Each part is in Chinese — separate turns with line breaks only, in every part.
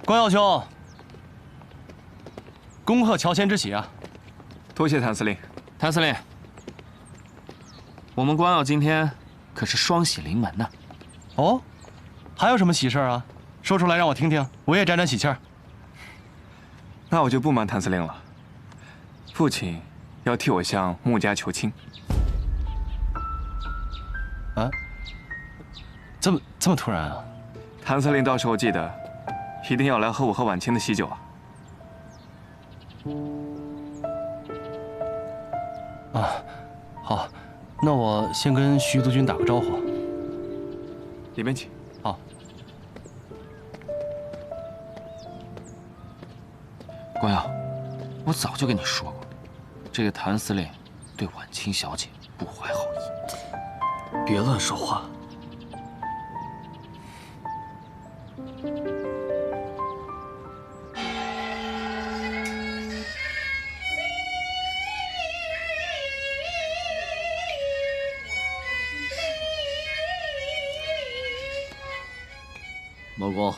光耀兄，恭贺乔迁之喜啊！
多谢谭司令。
谭司令，我们光耀今天可是双喜临门呢。
哦，还有什么喜事啊？说出来让我听听，我也沾沾喜气儿。
那我就不瞒谭司令了，父亲要替我向穆家求亲。
啊？这么突然啊？
谭司令到时候记得，一定要来和我和婉清的喜酒啊！
啊，好，那我先跟徐督军打个招呼。
里面请。
好。
光耀，我早就跟你说过，这个谭司令对婉清小姐不怀好意。
别乱说话。
某公，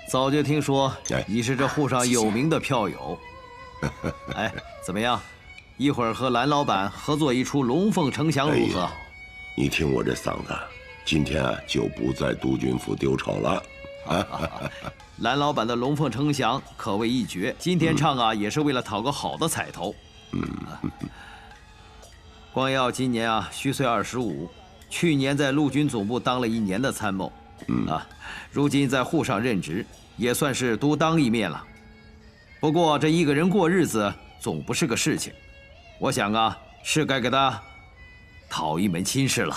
早就听说你是这沪上有名的票友。哎，怎么样？一会儿和蓝老板合作一出《龙凤呈祥》如何？
你听我这嗓子，今天啊就不在督军府丢丑了。
蓝老板的《龙凤呈祥》可谓一绝，今天唱啊也是为了讨个好的彩头。光耀今年啊虚岁25，去年在陆军总部当了1年的参谋。如今在沪上任职，也算是独当一面了。不过这一个人过日子总不是个事情，我想啊，是该给他讨一门亲事了。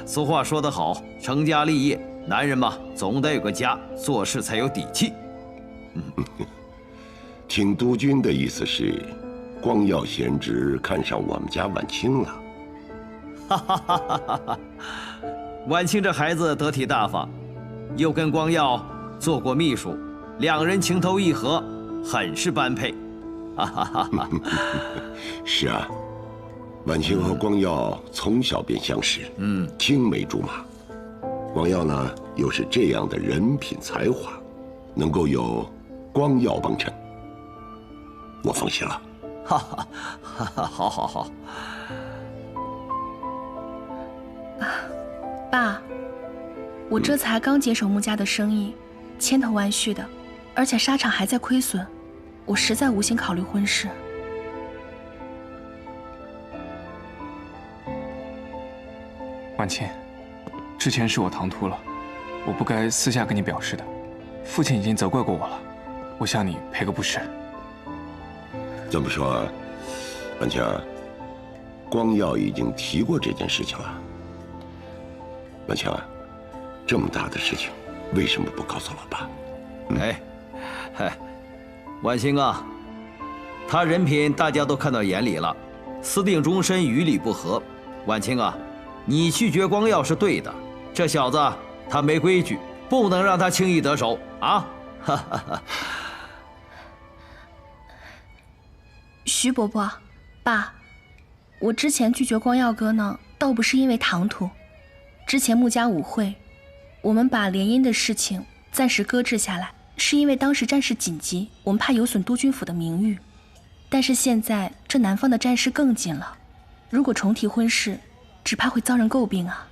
俗话说得好，成家立业，男人嘛，总得有个家，做事才有底气。
听督军的意思是，光耀贤侄看上我们家婉清了。
婉清这孩子得体大方，又跟光耀做过秘书，两人情投意合，很是般配。
是啊，婉清和光耀从小便相识，青梅竹马。光耀呢，又是这样的人品才华，能够有光耀帮衬，我放心了。
好。
爸，我这才刚接手穆家的生意，千头万绪的，而且纱厂还在亏损，我实在无心考虑婚事。
婉清，之前是我唐突了，我不该私下跟你表示的。父亲已经责怪过我了，我向你赔个不是。
这么说，婉清，光耀已经提过这件事情了。婉清啊，这么大的事情，为什么不告诉老爸？
婉清啊，他人品大家都看到眼里了，私定终身，与理不合。婉清啊，你拒绝光耀是对的，这小子他没规矩，不能让他轻易得手啊！
徐伯伯，爸，我之前拒绝光耀哥呢，倒不是因为唐突。之前穆家舞会，我们把联姻的事情暂时搁置下来，是因为当时战事紧急，我们怕有损督军府的名誉。但是现在这南方的战事更紧了，如果重提婚事，只怕会遭人诟病啊。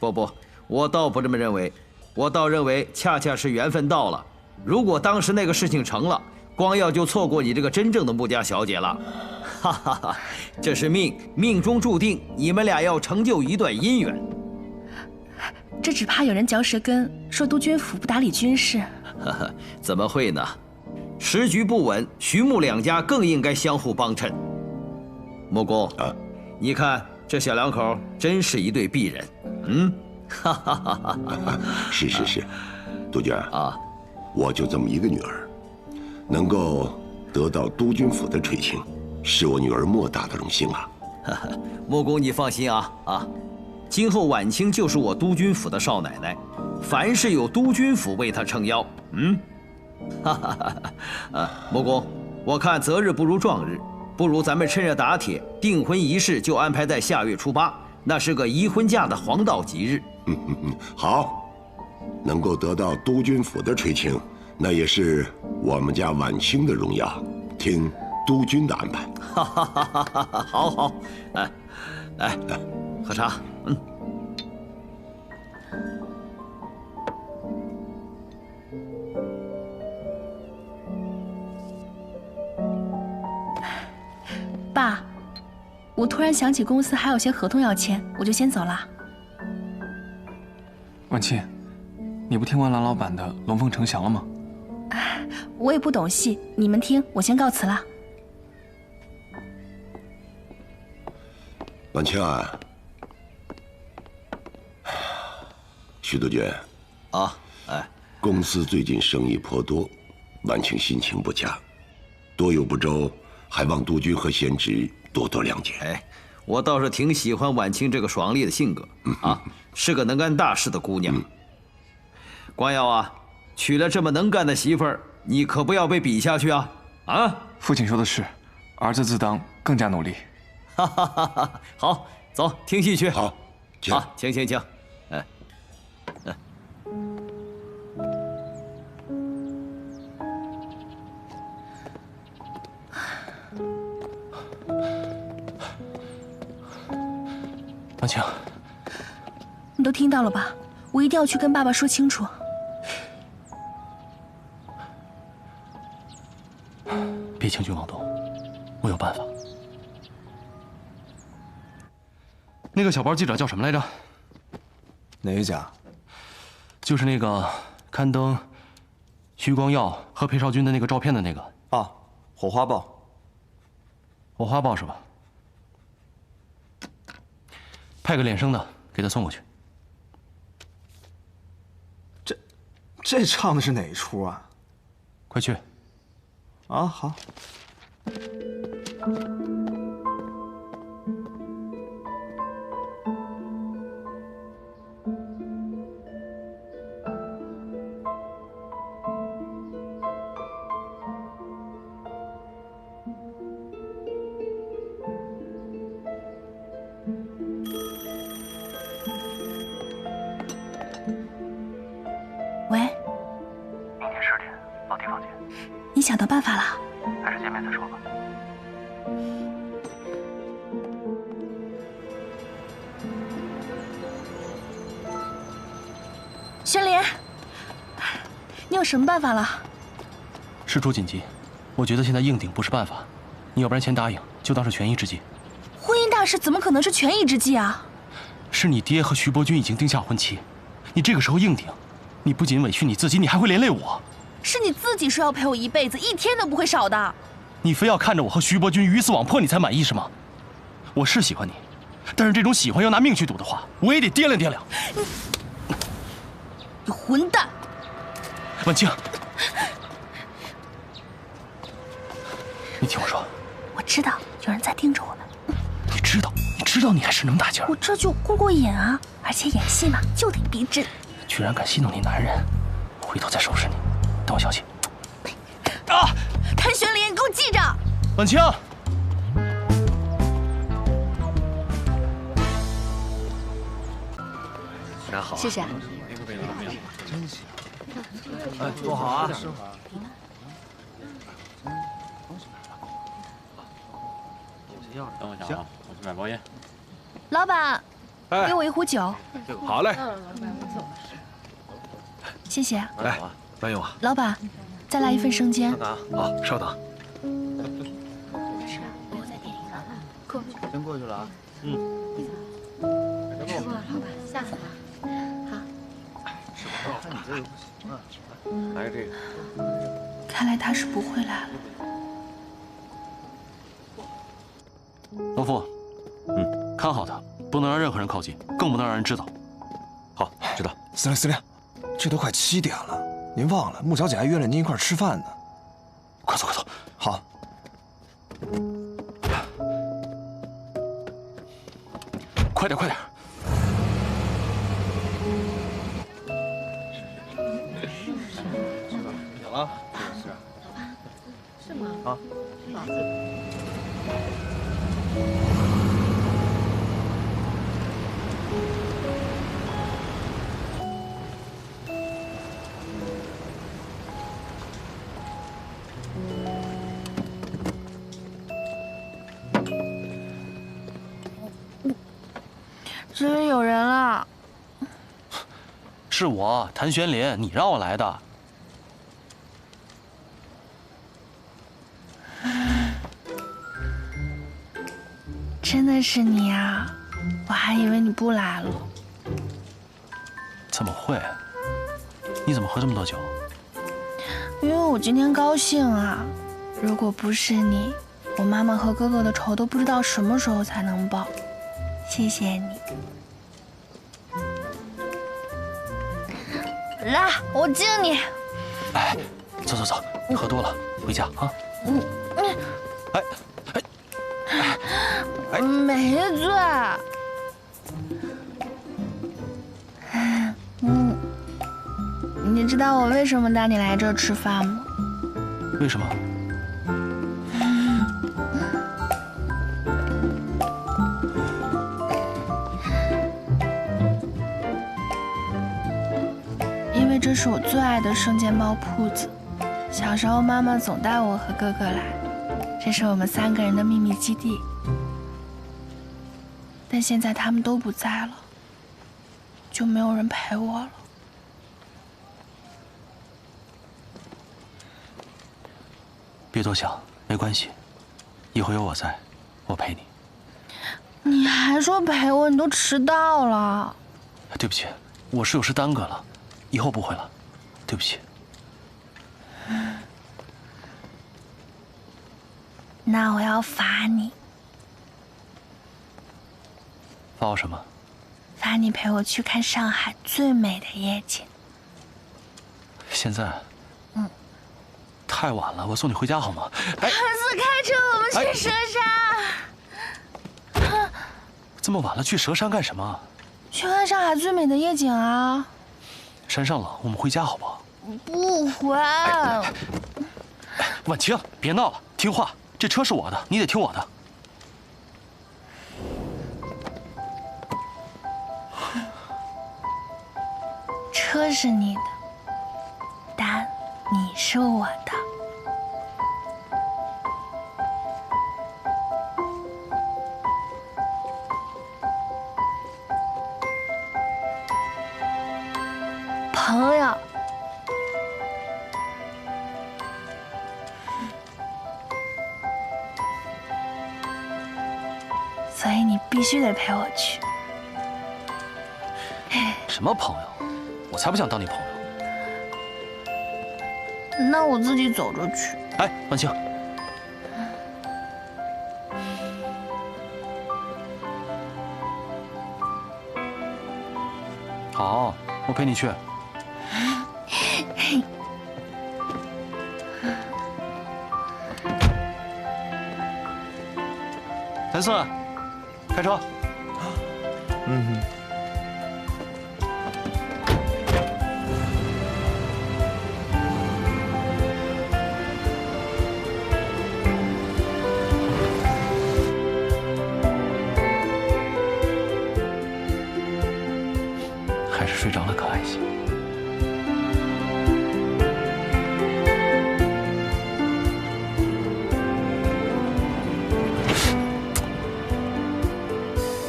不，我倒不这么认为，我倒认为恰恰是缘分到了。如果当时那个事情成了，光耀就错过你这个真正的穆家小姐了。这是命中注定，你们俩要成就一段姻缘。
这只怕有人嚼舌根，说督军府不打理军事。
怎么会呢？时局不稳，徐穆两家更应该相互帮衬。穆公啊，你看这小两口真是一对璧人。
是，督军啊，我就这么一个女儿，能够得到督军府的垂青，是我女儿莫大的荣幸啊。
穆公你放心啊。今后婉清就是我督军府的少奶奶，凡事有督军府为她撑腰。穆公，我看择日不如撞日，不如咱们趁热打铁，订婚仪式就安排在下月初8，那是个宜婚嫁的黄道吉日。
好，能够得到督军府的垂青，那也是我们家晚清的荣耀。听督军的安排。
好好，来，喝茶。
爸，我突然想起公司还有些合同要签，我就先走了。
婉清，你不听完蓝老板的《龙凤呈祥》了吗？
我也不懂戏，你们听，我先告辞了。
晚清啊，徐督军
啊，
公司最近生意颇多，晚清心情不佳，多有不周，还望督军和贤侄多多谅解。
我倒是挺喜欢婉清这个爽利的性格啊，是个能干大事的姑娘。光耀啊，娶了这么能干的媳妇儿，你可不要被比下去啊！啊，
父亲说的是，儿子自当更加努力。
好，走，听戏去。
好，
请。
婉清，
你都听到了吧？我一定要去跟爸爸说清楚。
别轻举妄动，我有办法。那个小报记者叫什么来着？
哪一家？
就是那个刊登徐光耀和裴少军的那个照片的那个。
啊，火花报。
火花报是吧？派个脸生的给他送过去。
这唱的是哪一出啊？
快去。
啊，好。
喂，
明天10点，老地方见。
你想到办法了？
还是见面再说吧。
宣莲，你有什么办法了？
事出紧急，我觉得现在硬顶不是办法，你要不然先答应，就当是权宜之计。
婚姻大事怎么可能是权宜之计啊？
是你爹和徐伯钧已经定下婚期，你这个时候硬顶，你不仅委屈你自己，你还会连累我。
是你自己说要陪我一辈子，一天都不会少的。
你非要看着我和徐伯钧鱼死网破你才满意是吗？我是喜欢你，但是这种喜欢要拿命去赌的话，我也得掂量掂量。
你混蛋！
婉清，你听我说，
我知道有人在盯着我们。
你知道你还是那么大劲儿，
我这就过过瘾啊！而且演戏嘛，就得逼真。
居然敢戏弄你男人，回头再收拾你。等我消息。啊！
谭玄林，你给我记着。
婉清。
拿好，
谢谢。
哎，坐好啊。
等我一下啊，我去买包烟。
老板，给我一壶酒。
好嘞。
谢谢。
来，慢用啊。
老板，再来一份生煎。
啊，稍等。
先过去了啊。
老板，下次吧。好。
看你这个不行啊，来个这个。
看来他是不会来了。
老傅，看好他，不能让任何人靠近，更不能让人知道。
好，知道。司令，这都快7点了，您忘了穆小姐还约了您一块儿吃饭呢。
快走！
好。
快点！
有了。
是吗？
啊。
这里有人了。
是我，谭玄林，你让我来的。
真的是你啊！我还以为你不来了。
怎么会？你怎么喝这么多酒？
因为我今天高兴啊！如果不是你，我妈妈和哥哥的仇都不知道什么时候才能报。谢谢你。来，我敬你。
哎，走走走，喝多了回家啊。哎哎，
没醉。你知道我为什么带你来这儿吃饭吗？
为什么？
因为这是我最爱的生煎包铺子。小时候妈妈总带我和哥哥来，这是我们3个人的秘密基地。但现在他们都不在了，就没有人陪我了。
别多想，没关系，以后有我在，我陪你。
你还说陪我，你都迟到了。
对不起，我是有事耽搁了，以后不会了，对不起。
那我要罚你，
罚我什么？
罚你陪我去看上海最美的夜景。
现在？太晚了，我送你回家好吗？哎，
儿子，开车，我们去蛇山。
这么晚了，去蛇山干什么？
去看上海最美的夜景啊！
山上冷，我们回家好不好？
不回。
婉清，别闹了，听话。这车是我的，你得听我的。
车是你的，但你是我的。朋友。所以你必须得陪我去。
什么朋友？我才不想当你朋友。
那我自己走着去。
哎，婉清，好，我陪你去。谭四，开车。还是睡着了可爱些。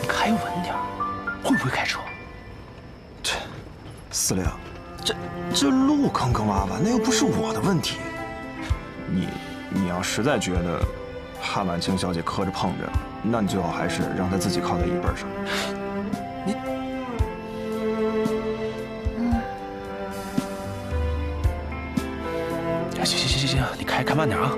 你开稳点儿，会不会开车？
司令，这路坑坑洼洼，那又不是我的问题。你要实在觉得汉婉清小姐磕着碰着，那你最好还是让她自己靠在椅背上。
行，你开慢点啊。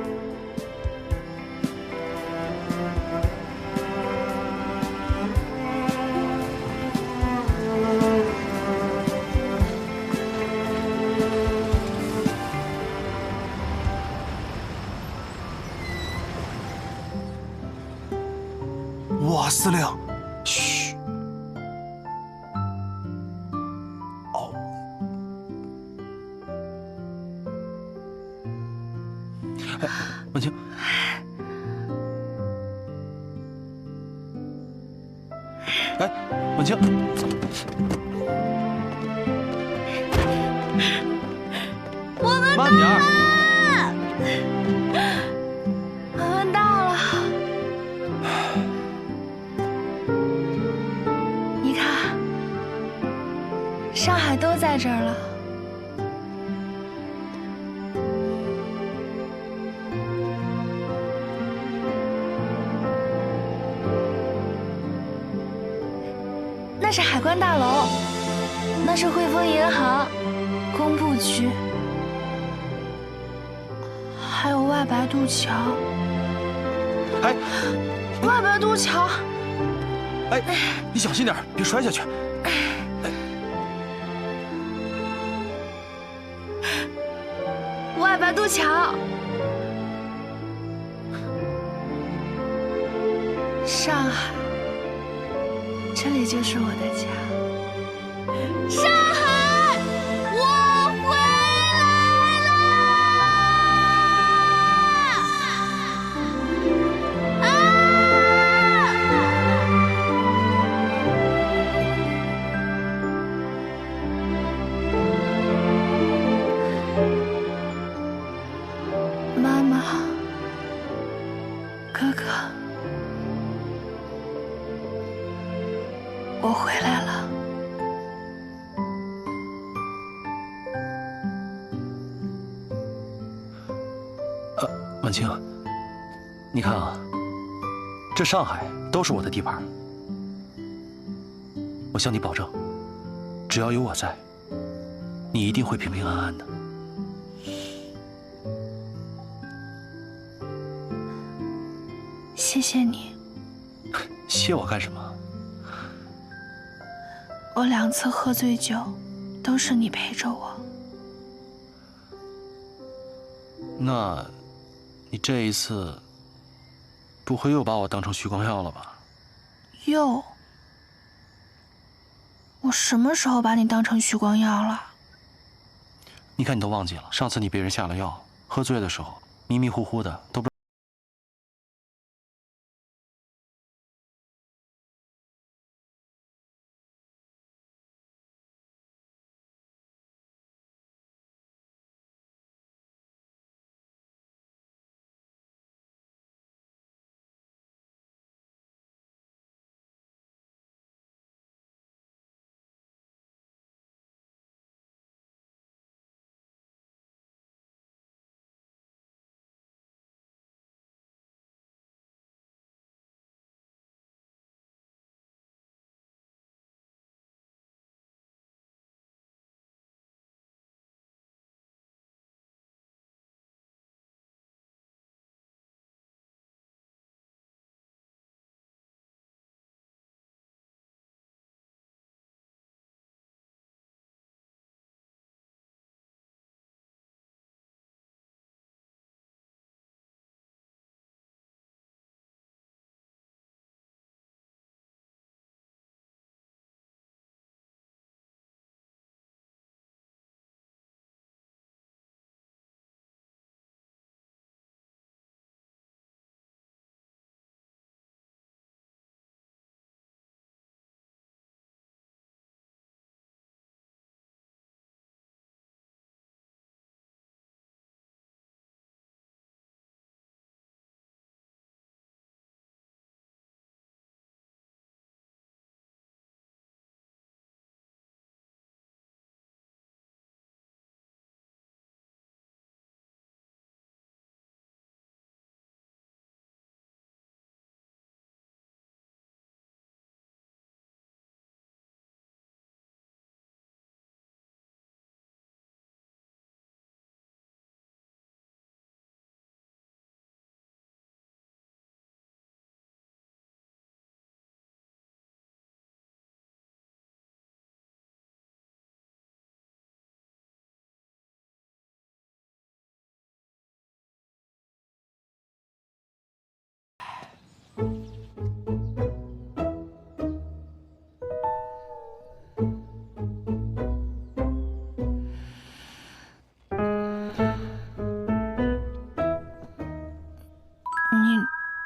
哇，司令，嘘。哦。
婉清，哎，婉清，
我们
慢点儿。
我们到了。你看上海都在这儿了。那是海关大楼，那是汇丰银行、工部局，还有外白渡桥。
哎，
外白渡桥！
哎，你小心点，别摔下去。
外白渡桥，上海，这里就是我的家。上海，我回来了！妈妈，哥哥，我回来了。
婉清，你看啊，这上海都是我的地盘。我向你保证，只要有我在，你一定会平平安安的。
谢谢你。
谢我干什么？
我2次喝醉酒，都是你陪着我。
那，你这一次，不会又把我当成许光耀了吧？
又？我什么时候把你当成许光耀了？
你看你都忘记了，上次你被人下了药，喝醉的时候迷迷糊糊的都不知道。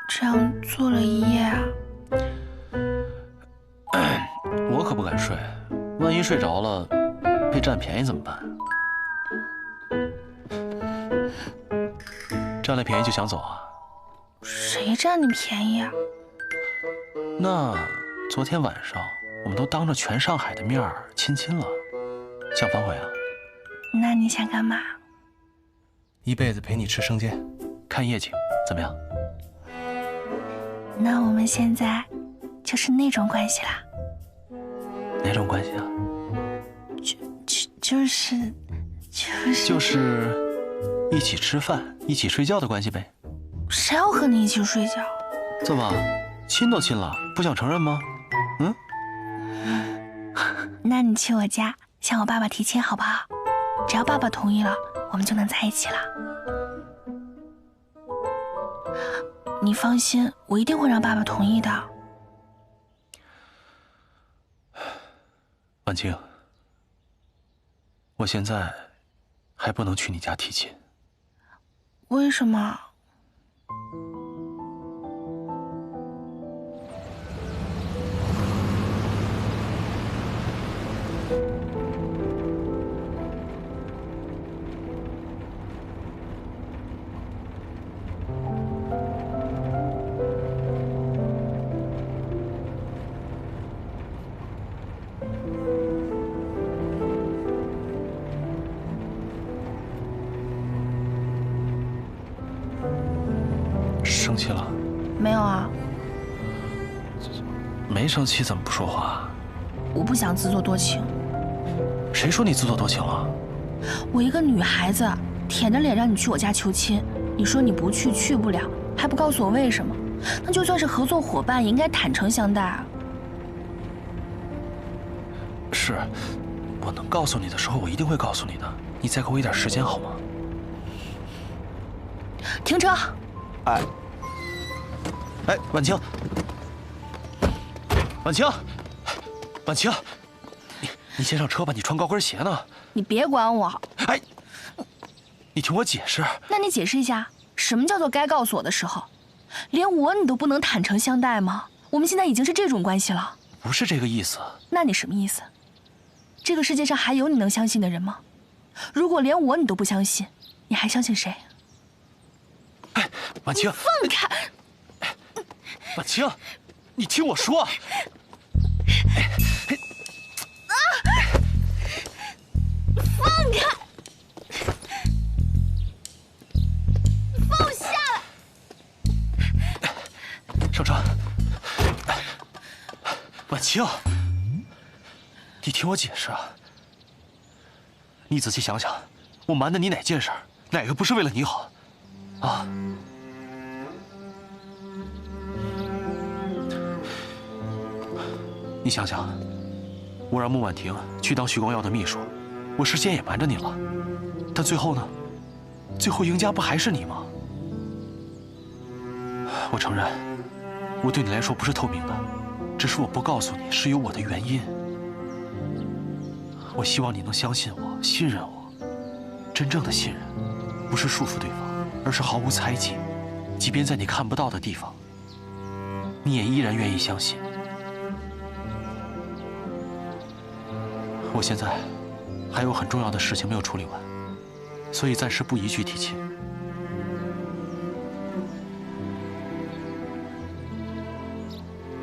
这样坐了1夜啊？
我可不敢睡，万一睡着了，被占便宜怎么办？占了便宜就想走啊？
谁占你便宜啊？
那昨天晚上我们都当着全上海的面亲亲了，想反悔啊？
那你想干嘛？
一辈子陪你吃生煎，看夜景，怎么样？
那我们现在就是那种关系啦。
哪种关系啊？就是一起吃饭、一起睡觉的关系呗。
谁要和你一起睡觉？
怎么，亲都亲了，不想承认吗？嗯？
那你去我家向我爸爸提亲好不好？只要爸爸同意了，我们就能在一起了。你放心，我一定会让爸爸同意的。
婉清，我现在还不能去你家提亲。
为什么？
生气了？
没有啊，
没生气怎么不说话？
我不想自作多情。
谁说你自作多情了？
我一个女孩子，舔着脸让你去我家求亲，你说你不去，去不了，还不告诉我为什么？那就算是合作伙伴，也应该坦诚相待啊。
是，我能告诉你的时候，我一定会告诉你的。你再给我一点时间好吗？
停车！
哎，婉清，婉清，婉清，你先上车吧，你穿高跟鞋呢。
你别管我。
哎，你听我解释。
那你解释一下，什么叫做该告诉我的时候？连我你都不能坦诚相待吗？我们现在已经是这种关系了。
不是这个意思。
那你什么意思？这个世界上还有你能相信的人吗？如果连我你都不相信，你还相信谁？
哎，婉清，
放开！
婉清，你听我说。
放开！放下来！
上车。婉清，你听我解释啊。你仔细想想，我瞒的你哪件事儿？哪个不是为了你好？啊！你想想，我让穆婉婷去当徐光耀的秘书，我事先也瞒着你了，但最后呢？最后赢家不还是你吗？我承认，我对你来说不是透明的，只是我不告诉你是有我的原因。我希望你能相信我，信任我，真正的信任，不是束缚对方，而是毫无猜忌，即便在你看不到的地方，你也依然愿意相信。我现在还有很重要的事情没有处理完，所以暂时不宜去提亲。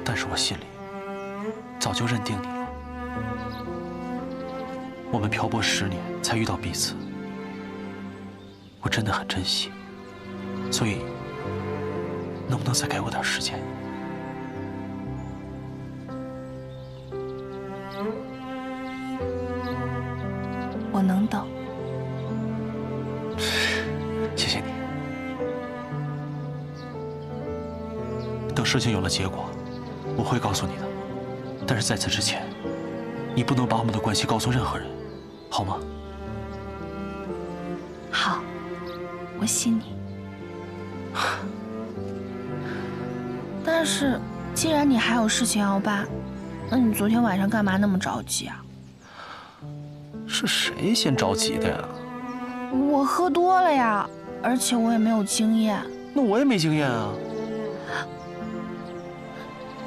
但是我心里早就认定你了。我们漂泊10年才遇到彼此，我真的很珍惜，所以能不能再给我点时间？
我能等。
谢谢你。等事情有了结果，我会告诉你的。但是在此之前，你不能把我们的关系告诉任何人，好吗？
好，我信你。但是，既然你还有事情要办，那你昨天晚上干嘛那么着急啊？
是谁先着急的呀？
我喝多了呀，而且我也没有经验。
那我也没经验啊。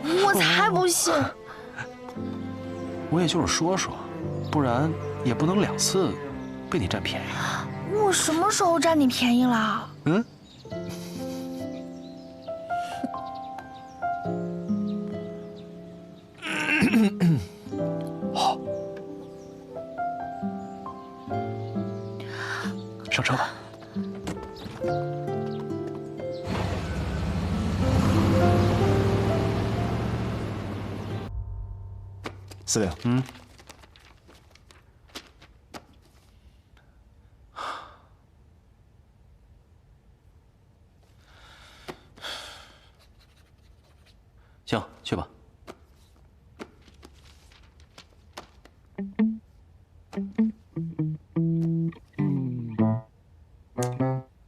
我才不信！
我也就是说说，不然也不能2次被你占便宜。
我什么时候占你便宜了？
嗯？好。上车吧。
司令，
行，去吧。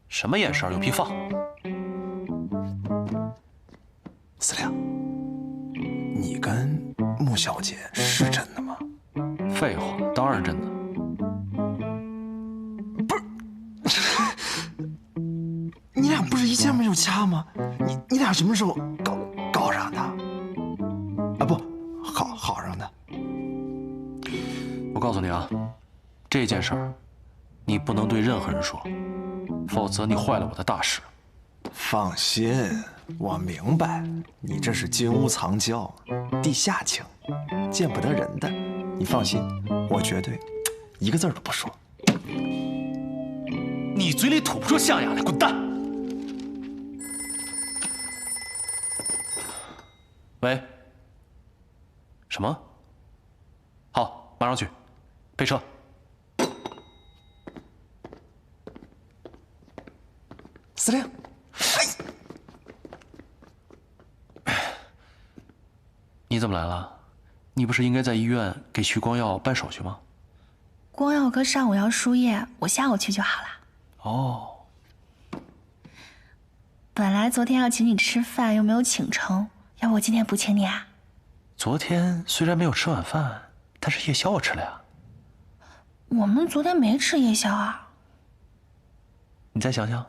什么眼神？有屁放！
司令，你跟穆小姐是真的吗？
废话，当然真的。
你俩不是一见面就掐吗？你俩什么时候搞上的？啊不，好上的。
我告诉你啊，这件事儿你不能对任何人说，否则你坏了我的大事。
放心，我明白，你这是金屋藏娇，地下情，见不得人的。你放心，我绝对一个字都不说。
你嘴里吐不出象牙来，滚蛋！喂？什么？好，马上去，备车。
司令，
你怎么来了？你不是应该在医院给徐光耀办手续吗？
光耀哥上午要输液，我下午去就好了。
哦，
本来昨天要请你吃饭，又没有请成，要不我今天补请你啊？
昨天虽然没有吃晚饭，但是夜宵我吃了呀。
我们昨天没吃夜宵啊。
你再想想。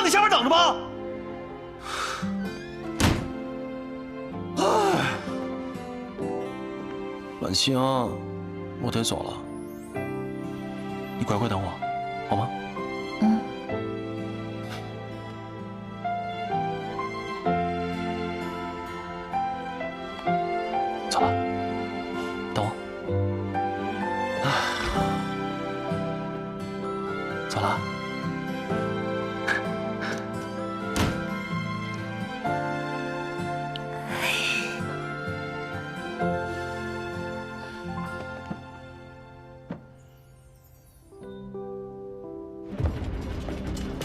下边等着吧。哎，婉清，我得走了，你乖乖等我，好吗？
嗯。
走了，等我。走了。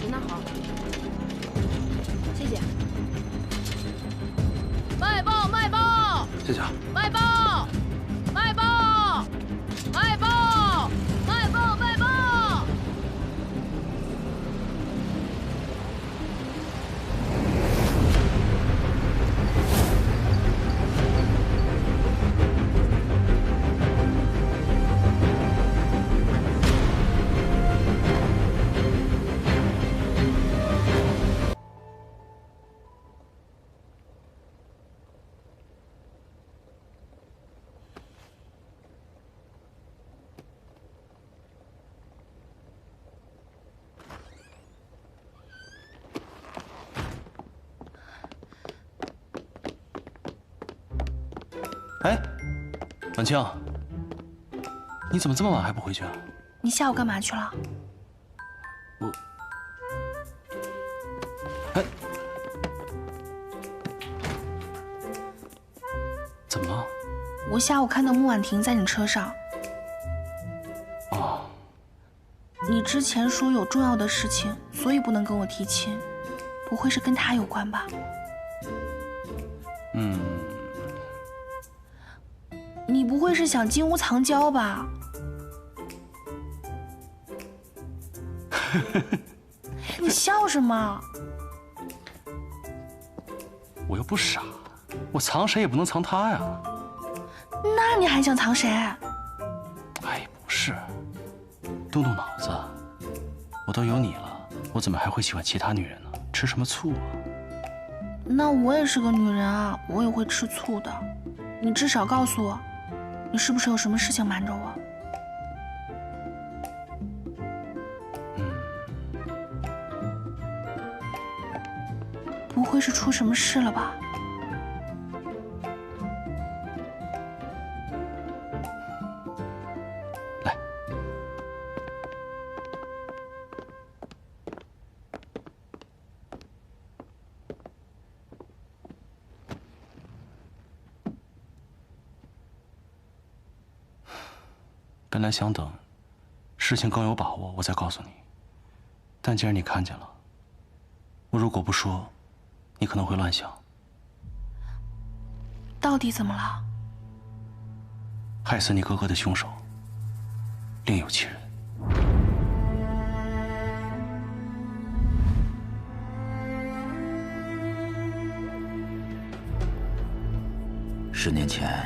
您拿好，谢谢。卖报，卖报，
谢谢啊。
卖报，卖报，卖报，卖报，卖报。
哎，婉清，你怎么这么晚还不回去啊？
你下午干嘛去了？
我，哎，怎么了？
我下午看到穆婉婷在你车上。
哦，
你之前说有重要的事情，所以不能跟我提亲，不会是跟她有关吧？
嗯。
你不会是想金屋藏娇吧？你笑什么？
我又不傻，我藏谁也不能藏他呀。
那你还想藏谁？
哎，不是，动动脑子，我都有你了，我怎么还会喜欢其他女人呢？吃什么醋啊？
那我也是个女人啊，我也会吃醋的。你至少告诉我，你是不是有什么事情瞒着我？不会是出什么事了吧？
来，本来想等事情更有把握，我再告诉你。但既然你看见了，我如果不说，你可能会乱想。
到底怎么了？
害死你哥哥的凶手另有其人。
10年前，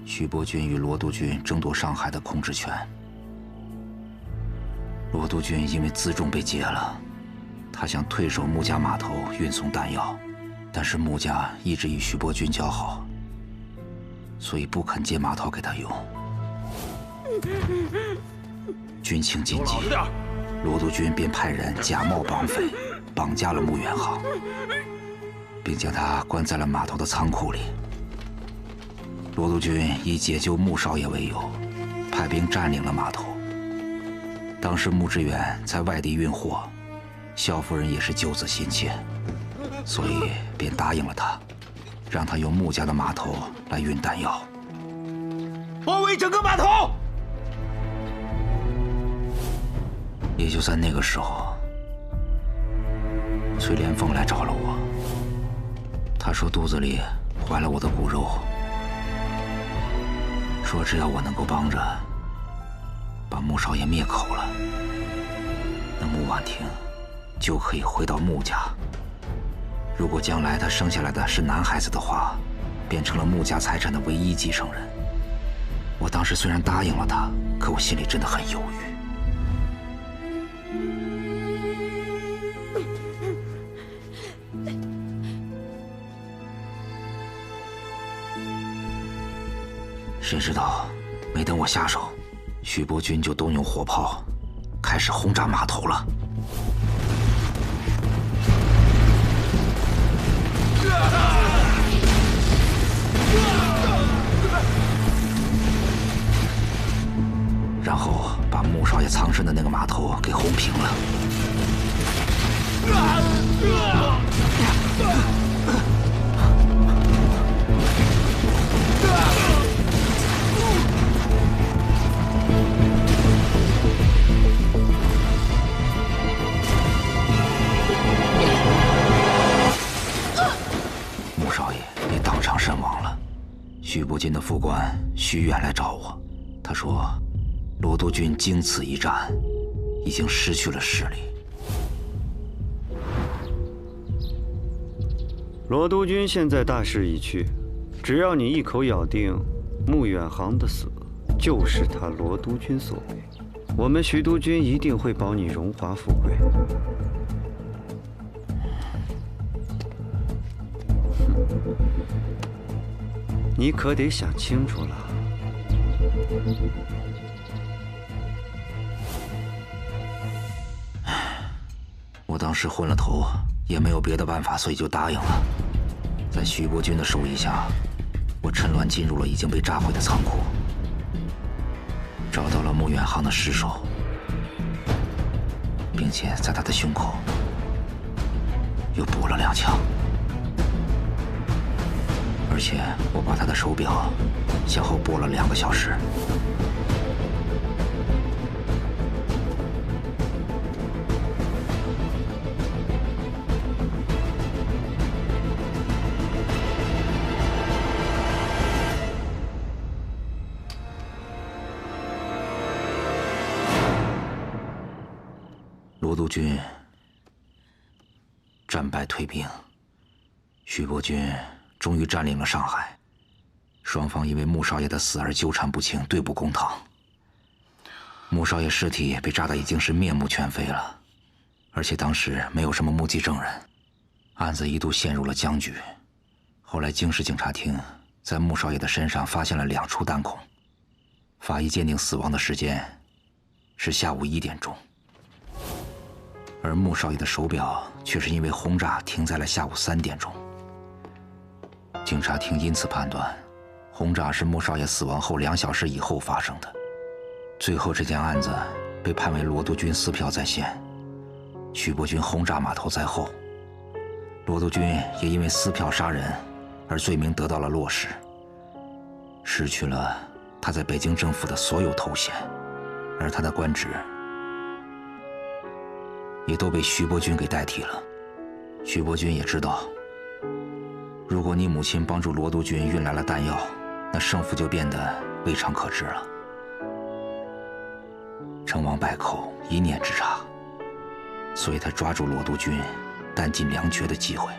徐伯钧与罗督军争夺上海的控制权。罗督军因为辎重被劫了，他想退守穆家码头运送弹药，但是穆家一直与徐伯钧交好，所以不肯借码头给他用。军情紧急，罗督军便派人假冒绑匪，绑架了穆远航，并将他关在了码头的仓库里。罗督军以解救穆少爷为由，派兵占领了码头。当时穆志远在外地运货，萧夫人也是救子心切，所以便答应了他，让他用穆家的码头来运弹药。
包围整个码头！
也就在那个时候，崔连凤来找了我。他说肚子里怀了我的骨肉，说只要我能够帮着把穆少爷灭口了，那穆婉婷就可以回到穆家。如果将来他生下来的是男孩子的话，变成了穆家财产的唯一继承人。我当时虽然答应了他，可我心里真的很犹豫。谁知道，没等我下手，徐伯钧就动用火炮，开始轰炸码头了。然后把穆少爷藏身的那个码头给轰平了。穆少爷也当场身亡了。徐伯钧的副官徐远来找我，他说罗督军经此一战，已经失去了势力。
罗督军现在大势已去，只要你一口咬定穆远航的死就是他罗督军所为，我们徐督军一定会保你荣华富贵。你可得想清楚了。
我当时昏了头，也没有别的办法，所以就答应了。在徐伯钧的授意下，我趁乱进入了已经被炸毁的仓库，找到了穆远航的尸首，并且在他的胸口又补了2枪。而且我把他的手表向后拨了2个小时。督军战败退兵，徐伯钧终于占领了上海。双方因为穆少爷的死而纠缠不清，对簿公堂。穆少爷尸体被炸得已经是面目全非了，而且当时没有什么目击证人，案子一度陷入了僵局。后来京市警察厅在穆少爷的身上发现了2处弹孔，法医鉴定死亡的时间是下午1点钟，而穆少爷的手表却是因为轰炸停在了下午3点钟。警察厅因此判断，轰炸是穆少爷死亡后2小时以后发生的。最后这件案子被判为罗督军撕票在先，徐伯钧轰炸码头在后。罗督军也因为撕票杀人而罪名得到了落实，失去了他在北京政府的所有头衔，而他的官职也都被徐伯钧给代替了。徐伯钧也知道，如果你母亲帮助罗督军运来了弹药，那胜负就变得未尝可知了。成王败寇，一念之差，所以他抓住罗督军弹尽粮绝的机会，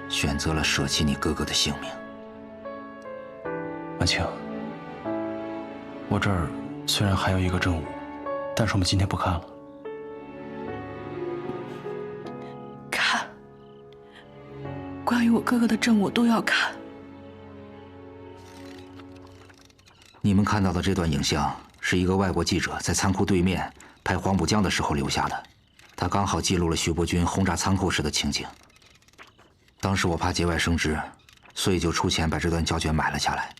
选择了舍弃你哥哥的性命。
婉清，我这儿虽然还有一个证物，但是我们今天不看了。
看，关于我哥哥的证我都要看。
你们看到的这段影像是一个外国记者在仓库对面拍黄浦江的时候留下的，他刚好记录了徐伯钧轰炸仓库时的情景。当时我怕节外生枝，所以就出钱把这段胶卷买了下来，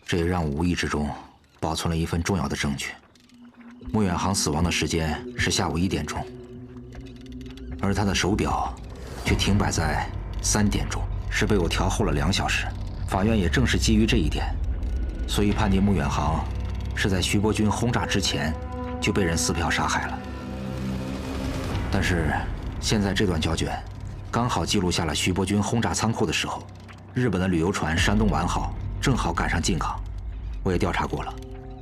这也让我无意之中保存了一份重要的证据。穆远航死亡的时间是下午1点钟，而他的手表却停摆在3点钟，是被我调后了2小时。法院也正是基于这一点，所以判定穆远航是在徐伯钧轰炸之前就被人撕票杀害了。但是现在这段胶卷刚好记录下了徐伯钧轰炸仓库的时候，日本的旅游船山东丸号正好赶上进港。我也调查过了，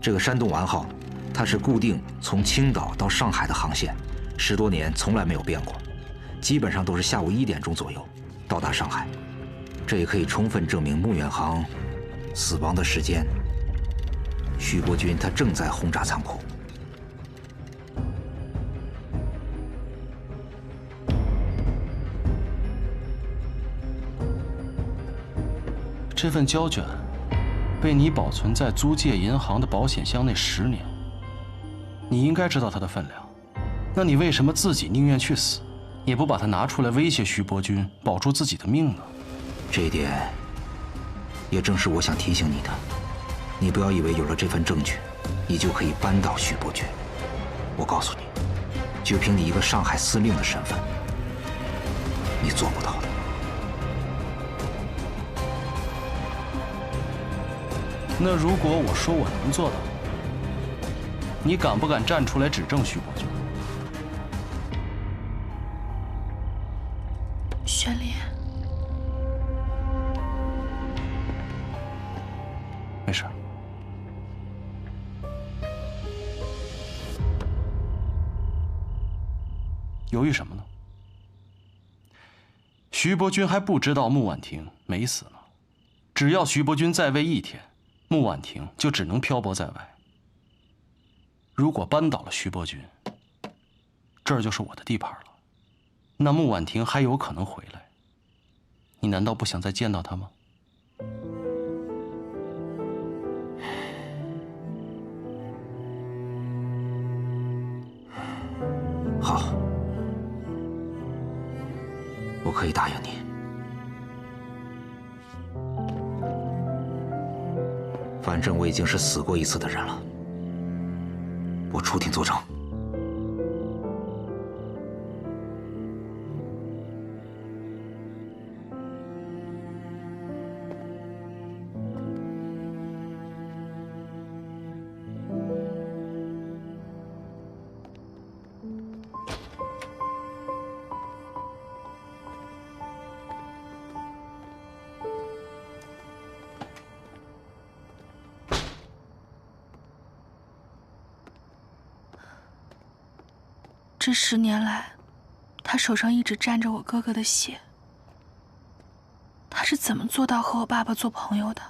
这个山东丸号它是固定从青岛到上海的航线，10多年从来没有变过，基本上都是下午1点钟左右到达上海。这也可以充分证明穆远航死亡的时间，徐伯钧他正在轰炸仓库。
这份胶卷被你保存在租界银行的保险箱内10年，你应该知道它的分量。那你为什么自己宁愿去死，也不把它拿出来威胁徐伯钧，保住自己的命呢？
这一点也正是我想提醒你的。你不要以为有了这份证据，你就可以扳倒徐伯钧。我告诉你，就凭你一个上海司令的身份，你做不到的。
那如果我说我能做到，你敢不敢站出来指证徐伯钧？
玄林，
没事。犹豫什么呢？徐伯钧还不知道穆婉婷没死呢。只要徐伯钧在位1天，穆婉婷就只能漂泊在外。如果扳倒了徐伯钧，这儿就是我的地盘了。那穆婉婷还有可能回来。你难道不想再见到她吗？
好，我可以答应你。反正我已经是死过1次的人了，我出庭作证。
这10年来，他手上一直沾着我哥哥的血。他是怎么做到和我爸爸做朋友的？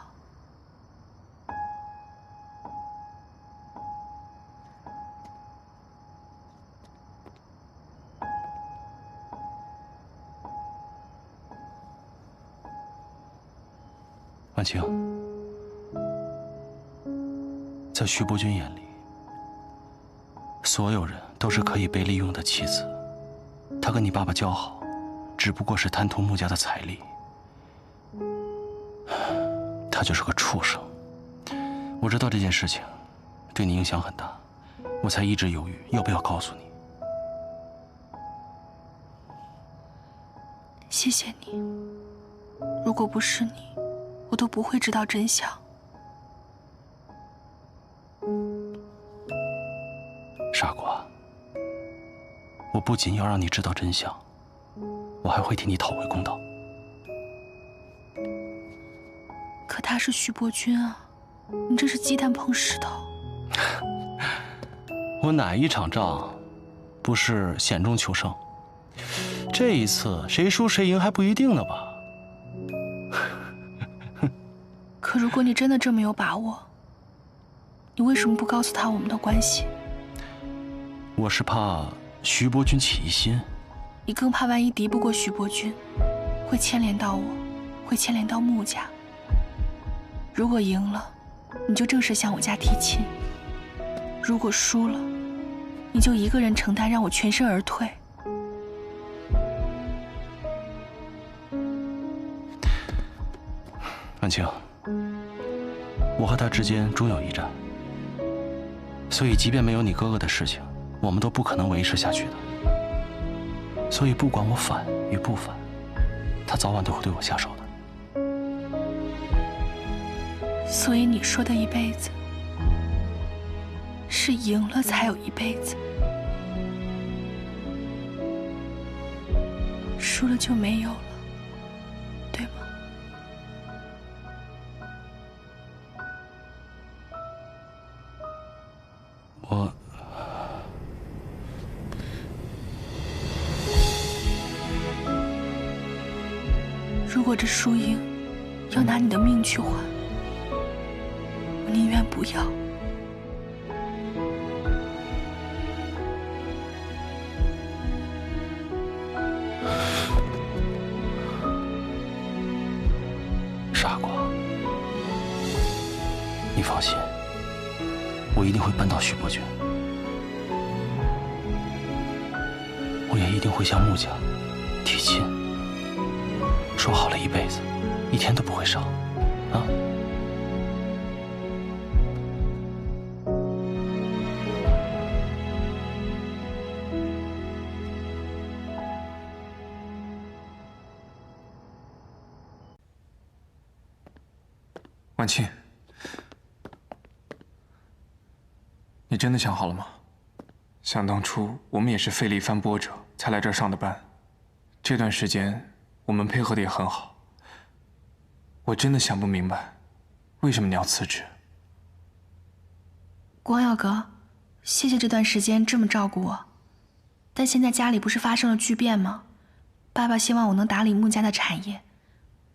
婉清，在徐伯君眼里，所有人都是可以被利用的棋子。他跟你爸爸交好，只不过是贪图穆家的财力。他就是个畜生。我知道这件事情对你影响很大，我才一直犹豫要不要告诉你。
谢谢你。如果不是你，我都不会知道真相。
傻瓜，我不仅要让你知道真相，我还会替你讨回公道。
可他是徐伯君啊，你这是鸡蛋碰石头。
我哪一场仗不是险中求胜？这一次谁输谁赢还不一定呢吧？
可如果你真的这么有把握，你为什么不告诉他我们的关系？
我是怕徐伯君起疑心。
你更怕万一敌不过徐伯君，会牵连到我，会牵连到穆家。如果赢了，你就正式向我家提亲；如果输了，你就一个人承担，让我全身而退。
婉清，我和他之间终有一战，所以即便没有你哥哥的事情，我们都不可能维持下去的。所以不管我反与不反，他早晚都会对我下手的。
所以你说的一辈子，是赢了才有一辈子，输了就没有了，对吗？如果这输赢要拿你的命去换，我宁愿不要。
傻瓜，你放心，我一定会扳倒徐伯君，我也一定会向穆家提亲。说好了一辈子，一天都不会少，啊！
婉清，你真的想好了吗？想当初我们也是费力翻波折才来这儿上的班，这段时间我们配合的也很好。我真的想不明白，为什么你要辞职？
光耀哥，谢谢这段时间这么照顾我，但现在家里不是发生了巨变吗？爸爸希望我能打理穆家的产业，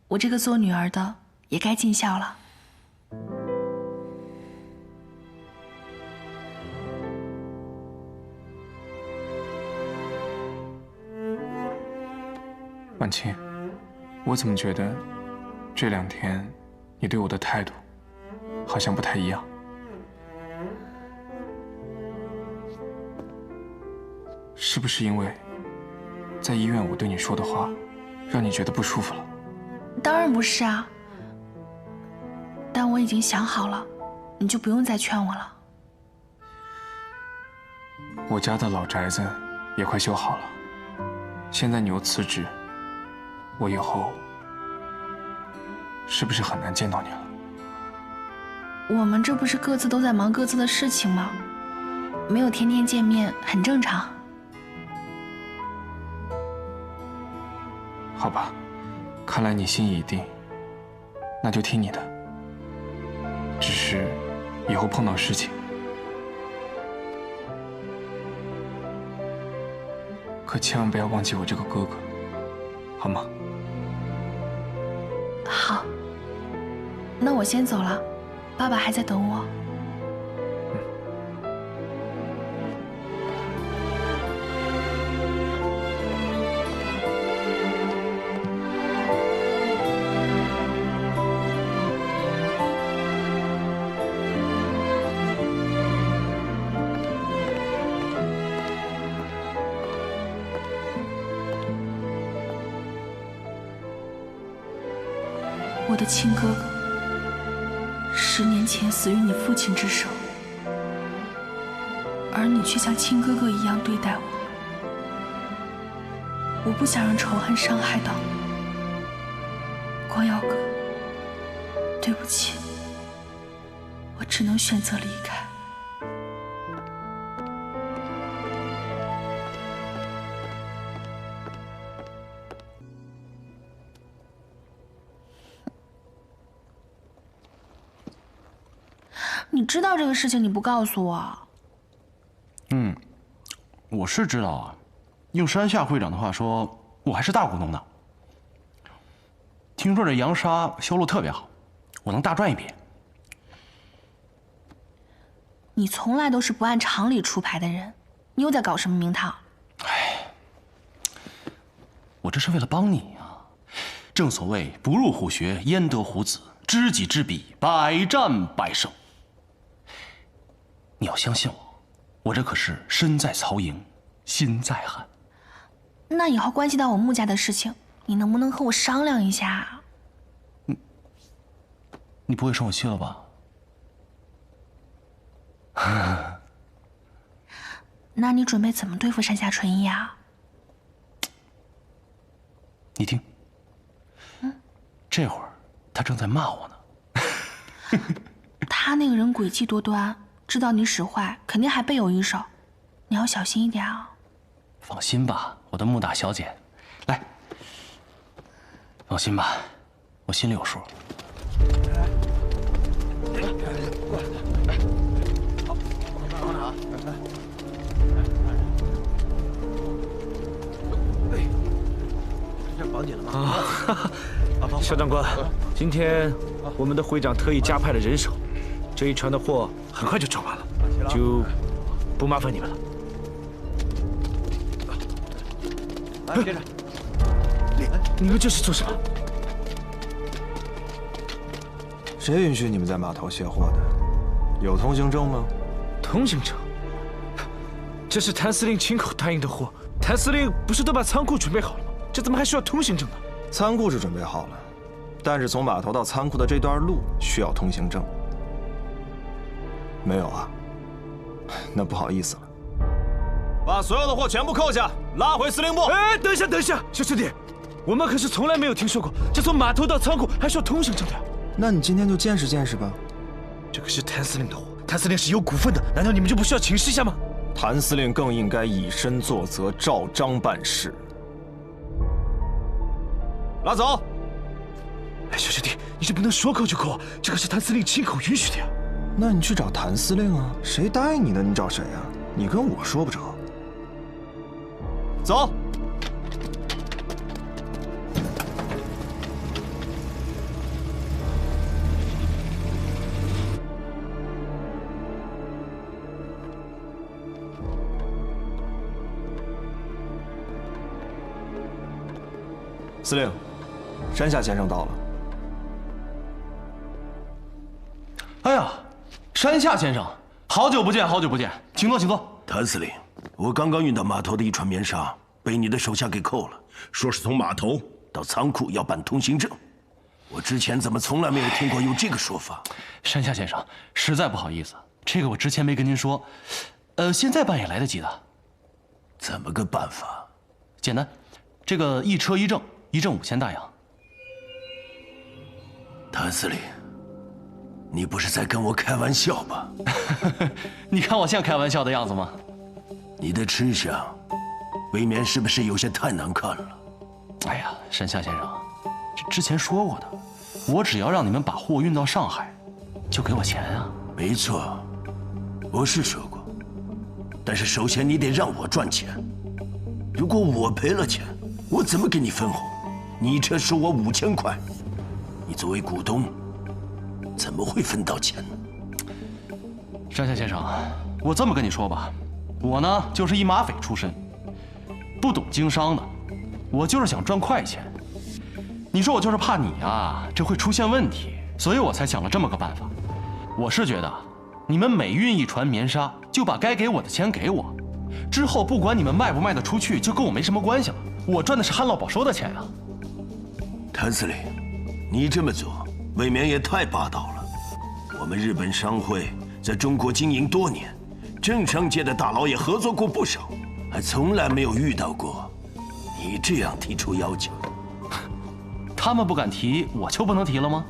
我这个做女儿的也该尽孝了。
婉清，我怎么觉得这2天你对我的态度好像不太一样？是不是因为在医院我对你说的话，让你觉得不舒服了？
当然不是啊，但我已经想好了，你就不用再劝我了。
我家的老宅子也快修好了，现在你又辞职，我以后是不是很难见到你了？
我们这不是各自都在忙各自的事情吗？没有天天见面，很正常。
好吧，看来你心意已定，那就听你的。只是以后碰到事情，可千万不要忘记我这个哥哥，好吗？
好，那我先走了，爸爸还在等我。我的亲哥哥，10年前死于你父亲之手，而你却像亲哥哥一样对待我。我不想让仇恨伤害到你，光耀哥，对不起，我只能选择离开。你知道这个事情，你不告诉我？
我是知道啊。用山下会长的话说，我还是大股东呢。听说这洋沙销路特别好，我能大赚一笔。
你从来都是不按常理出牌的人，你又在搞什么名堂？
我这是为了帮你啊。正所谓不入虎穴，焉得虎子；知己知彼，百战百胜。你要相信我，我这可是身在曹营，心在汉。
那以后关系到我穆家的事情，你能不能和我商量一下？
你不会生我气了吧？
那你准备怎么对付山下纯一啊？
你听，这会儿他正在骂我呢。
他那个人诡计多端，知道你使坏，肯定还背有一手，你要小心一点啊。
放心吧，我的穆大小姐，来，放心吧，我心里有数。
绑紧了吗？肖长官，今天我们的会长特意加派了人手，这一船的货很快就装完了，就不麻烦你们了。来，接着。你们这是做什么？
谁允许你们在码头卸货的？有通行证吗？
通行证？这是谭司令亲口答应的货，谭司令不是都把仓库准备好了吗？这怎么还需要通行证呢？
仓库是准备好了，但是从码头到仓库的这段路需要通行证。没有啊？那不好意思了。
把所有的货全部扣下，拉回司令部。
哎，等一下，等一下，小师弟，我们可是从来没有听说过，这从码头到仓库还需要通行证的呀。
那你今天就见识见识吧。
这个是谭司令的货，谭司令是有股份的，难道你们就不需要请示一下吗？
谭司令更应该以身作则，照章办事。
拉走！
哎，小师弟，你这不能说扣就扣啊，这可是谭司令亲口允许的呀。
那你去找谭司令啊，谁答应你的，你找谁啊？你跟我说不着。
走。
司令，山下先生到了。
哎呀，山下先生，好久不见，好久不见，请坐，请坐。
谭司令，我刚刚运到码头的一船棉纱被你的手下给扣了，说是从码头到仓库要办通行证。我之前怎么从来没有听过有这个说法？
山下先生，实在不好意思，这个我之前没跟您说，现在办也来得及的。
怎么个办法？
简单，这个一车一证。1证5000大洋。
谭司令，你不是在跟我开玩笑吧？
你看我像开玩笑的样子吗？
你的吃相，未免是不是有些太难看了？
哎呀，山下先生，之前说过的，我只要让你们把货运到上海，就给我钱啊。
没错，我是说过，但是首先你得让我赚钱。如果我赔了钱，我怎么给你分红？你这收我5000块，你作为股东，怎么会分到钱呢？
山下先生，我这么跟你说吧，我呢就是一马匪出身，不懂经商的，我就是想赚快钱。你说我就是怕你啊，这会出现问题，所以我才想了这么个办法。我是觉得，你们每运一船棉纱，就把该给我的钱给我，之后不管你们卖不卖得出去，就跟我没什么关系了。我赚的是旱涝保收的钱啊。
谭司令，你这么做未免也太霸道了。我们日本商会在中国经营多年，政商界的大佬也合作过不少，还从来没有遇到过你这样提出要求。
他们不敢提，我就不能提了吗？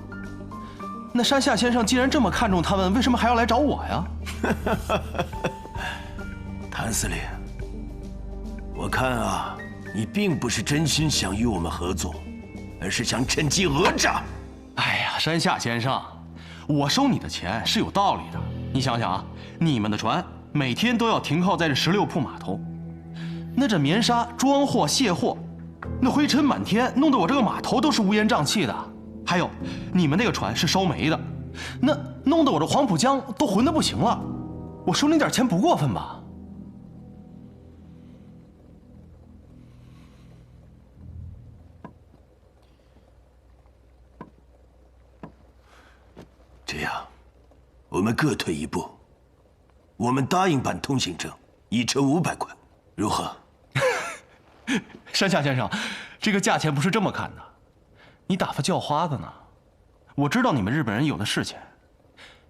那山下先生既然这么看重他们，为什么还要来找我呀？
谭司令，我看啊，你并不是真心想与我们合作，而是想趁机讹诈。
哎呀，山下先生，我收你的钱是有道理的。你想想啊，你们的船每天都要停靠在这16铺码头，那这棉纱装货卸货，那灰尘满天，弄得我这个码头都是乌烟瘴气的。还有，你们那个船是烧煤的，那弄得我这黄浦江都浑得不行了。我收你点钱不过分吧？
这样，我们各退一步。我们答应办通行证，1车500块，如何？
山下先生，这个价钱不是这么看的。你打发叫花子呢？我知道你们日本人有的是钱，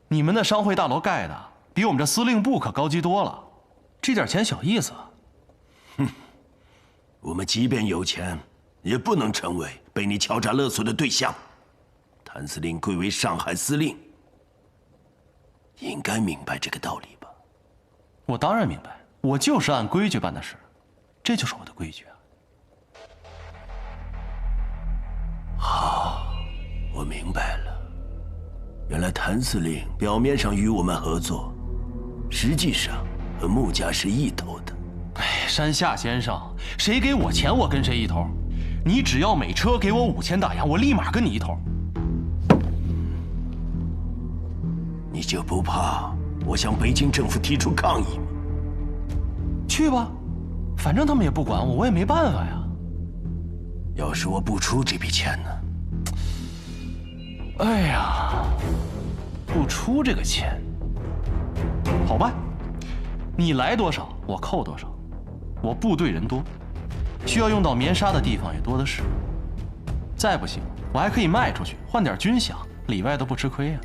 你们那商会大楼盖的比我们这司令部可高级多了，这点钱小意思。
哼，我们即便有钱，也不能成为被你敲诈勒索的对象。谭司令贵为上海司令，应该明白这个道理吧？
我当然明白，我就是按规矩办的事，这就是我的规矩啊。
好，我明白了。原来谭司令表面上与我们合作，实际上和穆家是一头的。
哎，山下先生，谁给我钱，我跟谁一头。你只要每车给我5000大洋，我立马跟你一头。
你就不怕我向北京政府提出抗议吗？
去吧，反正他们也不管我，我也没办法呀。
要是我不出这笔钱呢？
哎呀，不出这个钱，好办，你来多少我扣多少。我部队人多，需要用到棉纱的地方也多的是。再不行，我还可以卖出去，换点军饷，里外都不吃亏呀。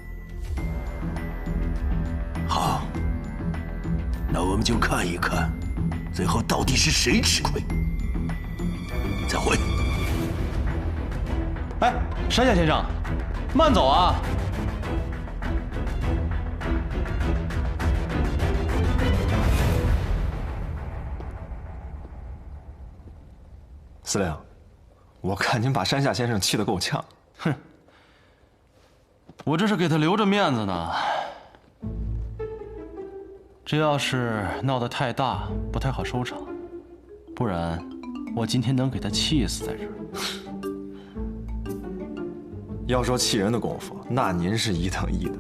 好，那我们就看一看，最后到底是谁吃亏。再会。
哎，山下先生，慢走啊！
司令，我看您把山下先生气得够呛。
哼，我这是给他留着面子呢。这要是闹得太大，不太好收场，不然我今天能给他气死在这儿。
要说气人的功夫，那您是1等1的。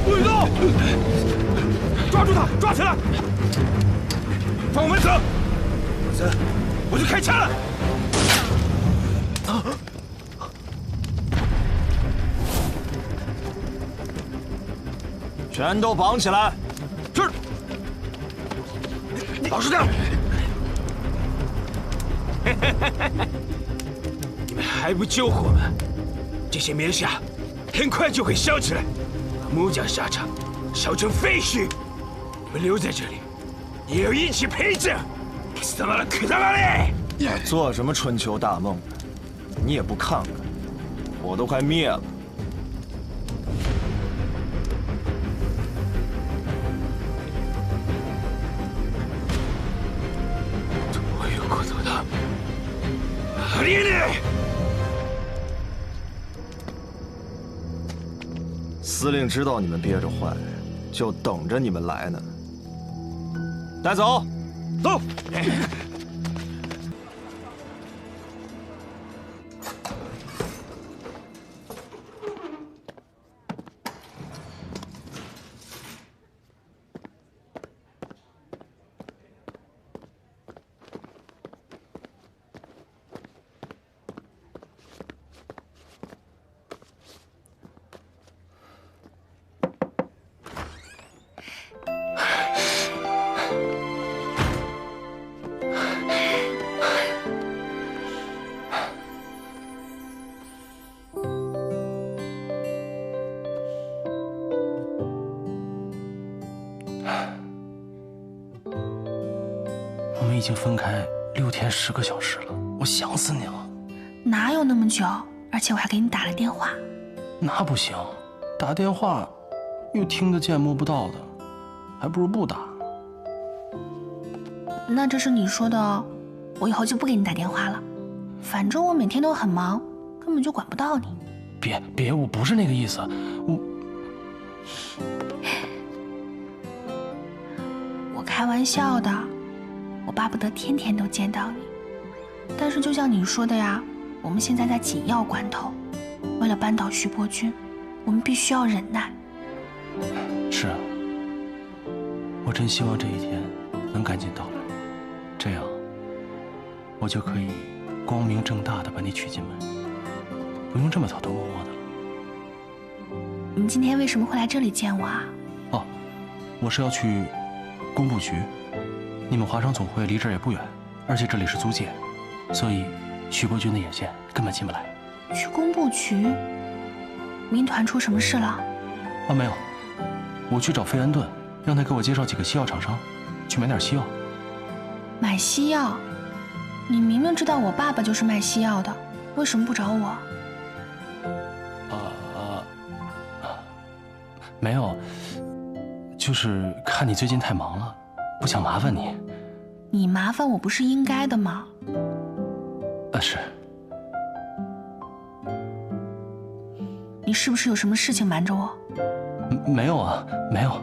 不许动！抓住他，抓起来！放我们走！否则我就开枪了！
全都绑起来。
是。老实点。你们还不救活吗？这些面纱很快就会烧起来，把木匠沙场烧成废墟。你们留在这里，也要一起陪着。死他妈了，可他妈嘞！
做什么春秋大梦？你也不看看，我都快灭了。
我有骨头的，阿丽丽。
司令知道你们憋着坏，就等着你们来呢。带走，
走。
我们已经分开6天10个小时了，我想死你了。
哪有那么久？而且我还给你打了电话。
那不行，打电话又听得见摸不到的，还不如不打。
那这是你说的哦，我以后就不给你打电话了。反正我每天都很忙，根本就管不到你。
别，我不是那个意思，
我开玩笑的，我巴不得天天都见到你。但是就像你说的呀，我们现在在紧要关头，为了扳倒徐伯钧，我们必须要忍耐。
是啊，我真希望这一天能赶紧到来，这样我就可以光明正大的把你娶进门，不用这么偷偷摸摸的了。
你今天为什么会来这里见我啊？
哦，我是要去工部局，你们华商总会离这儿也不远，而且这里是租界，所以徐伯钧的眼线根本进不来。
去工部局？民团出什么事了？
啊，没有，我去找费安顿，让他给我介绍几个西药厂商，去买点西药。
买西药？你明明知道我爸爸就是卖西药的，为什么不找我？
没有，就是看你最近太忙了，不想麻烦你。
你麻烦我不是应该的吗？
是。
你是不是有什么事情瞒着我？
没有啊，没有。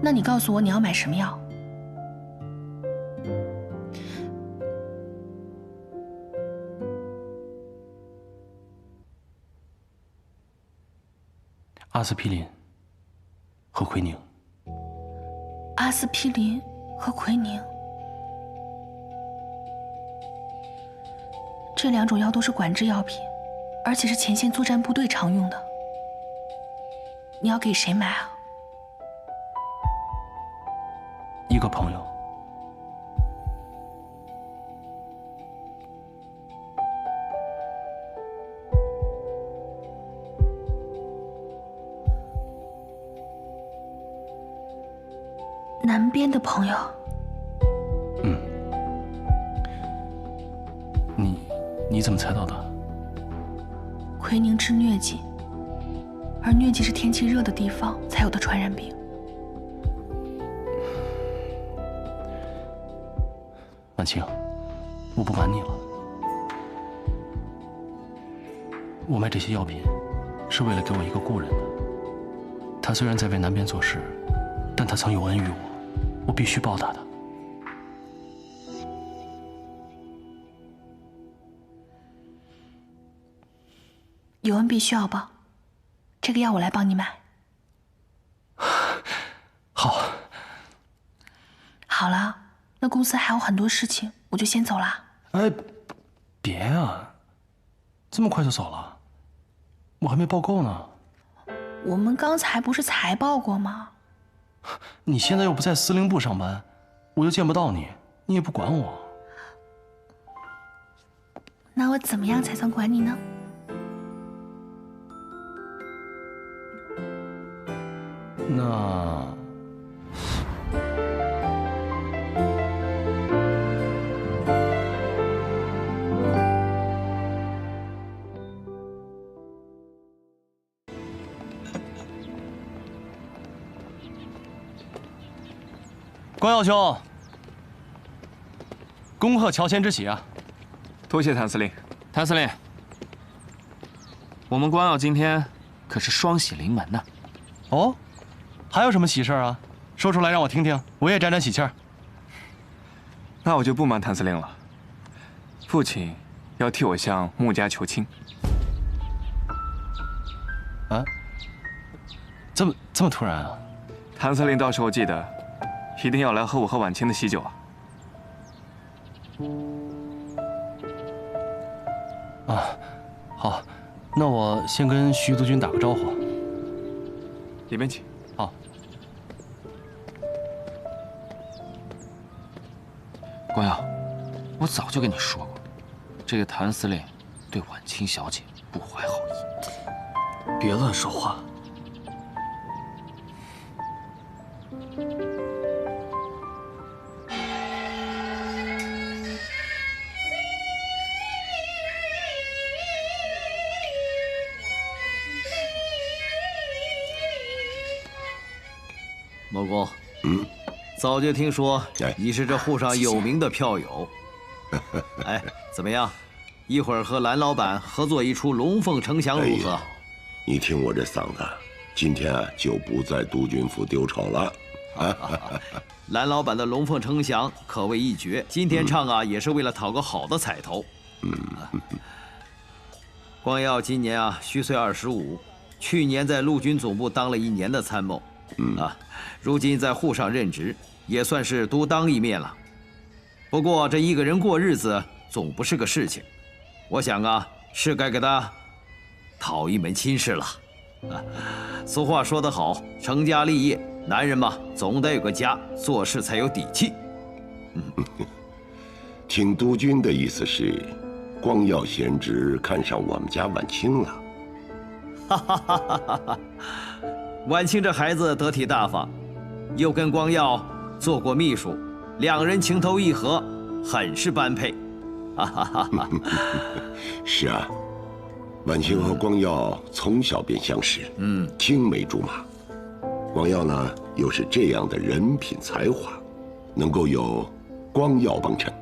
那你告诉我你要买什么药？
阿司匹林和奎宁。
阿司匹林和奎宁，这2种药都是管制药品，而且是前线作战部队常用的。你要给谁买啊？
一个朋友。
南边的朋友。
你怎么猜到的？
奎宁治疟疾，而疟疾是天气热的地方才有的传染病。
婉清，我不瞒你了，我卖这些药品是为了给我一个故人的。他虽然在为南边做事，但他曾有恩于我，我必须报答他。
有恩必须要报，这个药我来帮你买。
好。
好了，那公司还有很多事情，我就先走了。
哎，别啊，这么快就走了？我还没报够呢。
我们刚才不是才报过吗？
你现在又不在司令部上班，我又见不到你，你也不管我。
那我怎么样才算管你呢？
那……光耀兄，恭贺乔迁之喜啊！
多谢谭司令。
谭司令，我们光耀今天可是双喜临门呢。
哦，还有什么喜事啊？说出来让我听听，我也沾沾喜气儿。
那我就不瞒谭司令了，父亲要替我向穆家求亲。
啊？这么突然啊？
谭司令到时候记得，一定要来和我和婉清的喜酒啊！
啊，好，那我先跟徐督军打个招呼。
里面请。
好。
光耀，我早就跟你说过，这个谭司令对婉清小姐不怀好意。
别乱说话。
某公，早就听说你是这沪上有名的票友。哎，怎么样？一会儿和蓝老板合作一出《龙凤呈祥》如何？
你听我这嗓子，今天啊就不在督军府丢丑了。
蓝老板的《龙凤呈祥》可谓一绝，今天唱啊也是为了讨个好的彩头。光耀今年啊虚岁25，去年在陆军总部当了1年的参谋。如今在沪上任职，也算是独当一面了。不过这一个人过日子总不是个事情，我想啊，是该给他讨一门亲事了。俗话说得好，成家立业，男人嘛，总得有个家，做事才有底气。
听督军的意思是，光耀贤侄看上我们家婉清了。
哈哈哈哈哈！婉清这孩子得体大方，又跟光耀做过秘书，两人情投意合，很是般配。哈哈哈哈！
是啊，婉清和光耀从小便相识，青梅竹马。光耀呢，又是这样的人品才华，能够有光耀帮衬，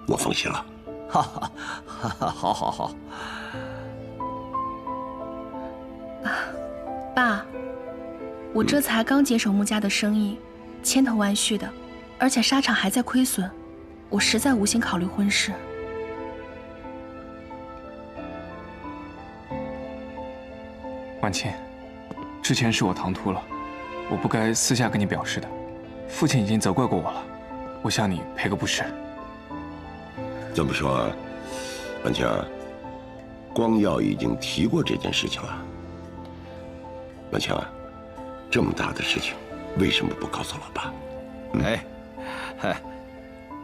我放心了。
哈哈，好好好。
爸，我这才刚接手穆家的生意，千头万绪的，而且沙场还在亏损，我实在无心考虑婚事。
婉清，之前是我唐突了，我不该私下跟你表示的。父亲已经责怪过我了，我向你赔个不是。
这么说，婉清，光耀已经提过这件事情了。婉清，这么大的事情，为什么不告诉老爸？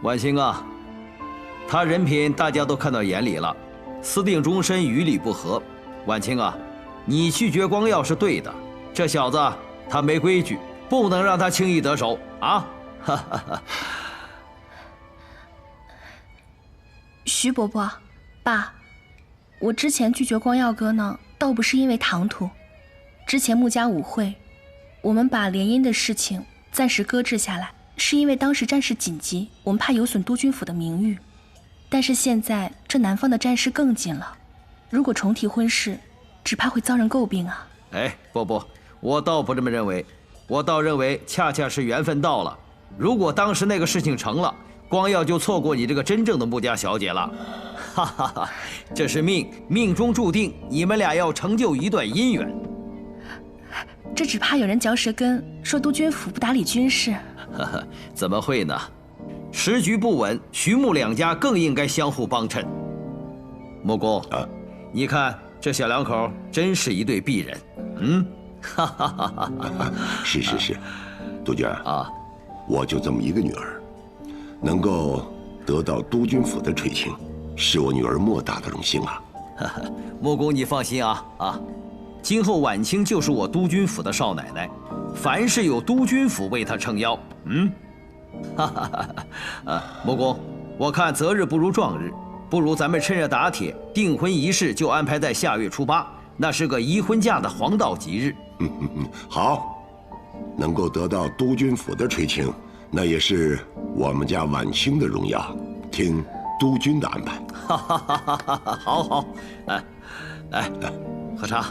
婉清啊，他人品大家都看到眼里了，私定终身与理不合。婉清啊，你拒绝光耀是对的，这小子他没规矩，不能让他轻易得手啊！
徐伯伯，爸，我之前拒绝光耀哥呢，倒不是因为唐突。之前穆家舞会，我们把联姻的事情暂时搁置下来，是因为当时战事紧急，我们怕有损督军府的名誉。但是现在这南方的战事更紧了，如果重提婚事，只怕会遭人诟病啊。
不，我倒不这么认为，我倒认为恰恰是缘分到了。如果当时那个事情成了，光耀就错过你这个真正的穆家小姐了。哈哈哈，这是命中注定，你们俩要成就一段姻缘。
这只怕有人嚼舌根，说督军府不打理军事。
怎么会呢？时局不稳，徐穆两家更应该相互帮衬。穆公，你看这小两口真是一对璧人。哈哈哈哈！
是，督军啊，我就这么一个女儿，能够得到督军府的垂青，是我女儿莫大的荣幸啊！
穆公，你放心啊，今后婉清就是我督军府的少奶奶，凡事有督军府为她撑腰。哈哈，穆公，我看择日不如撞日，不如咱们趁热打铁，订婚仪式就安排在下月初8，那是个移婚嫁的黄道吉日。
好，能够得到督军府的垂青，那也是我们家婉清的荣耀。听督军的安排。
好，来，喝茶。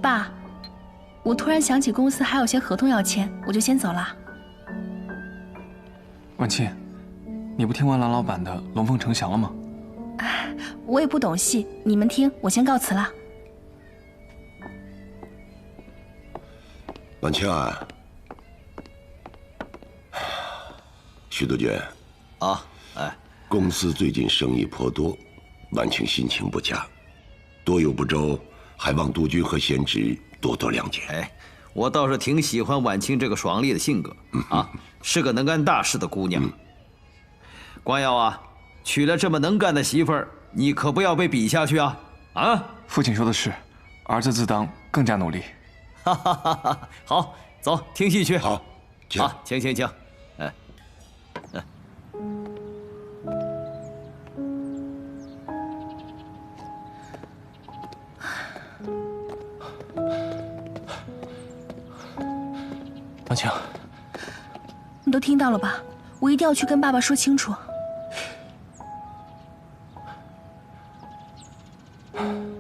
爸，我突然想起公司还有些合同要签，我就先走了。
婉清，你不听完郎老板的《龙凤呈祥》了吗？
我也不懂戏，你们听，我先告辞了。
婉清啊，徐督军
啊，
公司最近生意颇多，婉清心情不佳，多有不周，还望督军和贤侄多多谅解。
我倒是挺喜欢婉清这个爽利的性格是个能干大事的姑娘。光耀啊，娶了这么能干的媳妇儿，你可不要被比下去啊！
父亲说的是，儿子自当更加努力。
好，走，听戏去。
好，
请。
婉清，
你都听到了吧？我一定要去跟爸爸说清楚。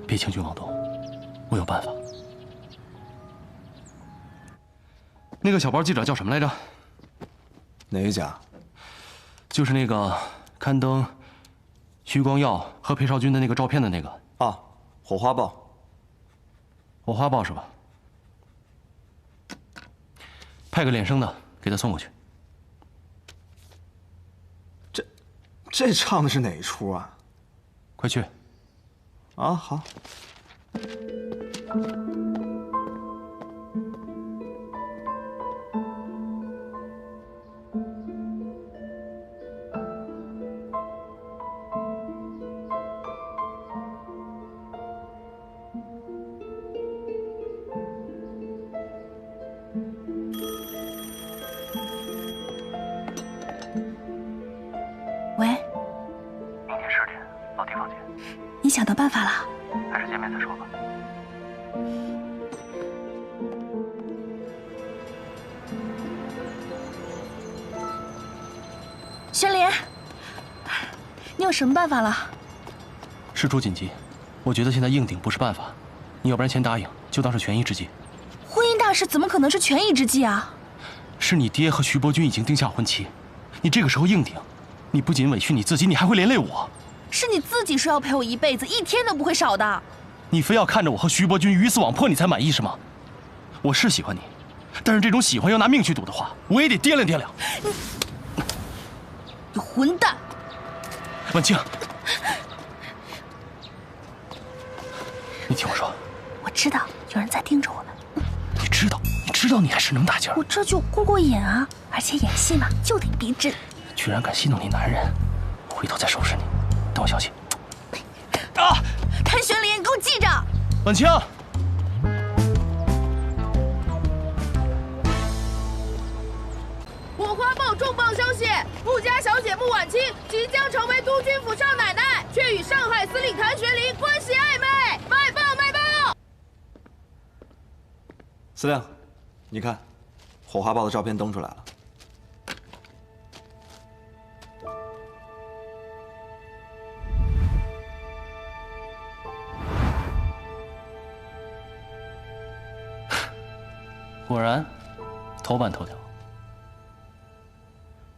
别轻举妄动，我有办法。那个小报记者叫什么来着？
哪一家？
就是那个刊登徐光耀和裴少军的那个照片的那个。
火花报。
火花报是吧？派个脸生的给他送过去。
这唱的是哪一出啊？
快去。
好。
喂，
明天10点，老弟房间。
你想到办法了？
还是见面再说吧。
宣莲，你有什么办法了？
事出紧急，我觉得现在硬顶不是办法。你要不然先答应，就当是权宜之计。
婚姻大事怎么可能是权宜之计啊？
是你爹和徐伯钧已经定下婚期，你这个时候硬顶，你不仅委屈你自己，你还会连累我。
是你自己说要陪我一辈子，一天都不会少的。
你非要看着我和徐伯钧鱼死网破你才满意是吗？我是喜欢你，但是这种喜欢要拿命去赌的话，我也得掂量掂量。
你混蛋！
婉清，你听我说。
我知道有人在盯着我呢。
你知道你还是那么大劲儿。
我这就过过瘾啊，而且演戏嘛就得逼真。
居然敢戏弄你男人，回头再收拾你。等我消息。
谭玄林，给我记着。
婉清。
火花报重磅消息：穆家小姐穆婉清即将成为督军府少奶奶，却与上海司令谭玄林关系暧昧。卖报！
司令，你看，火花报的照片登出来了。
果然，头版头条。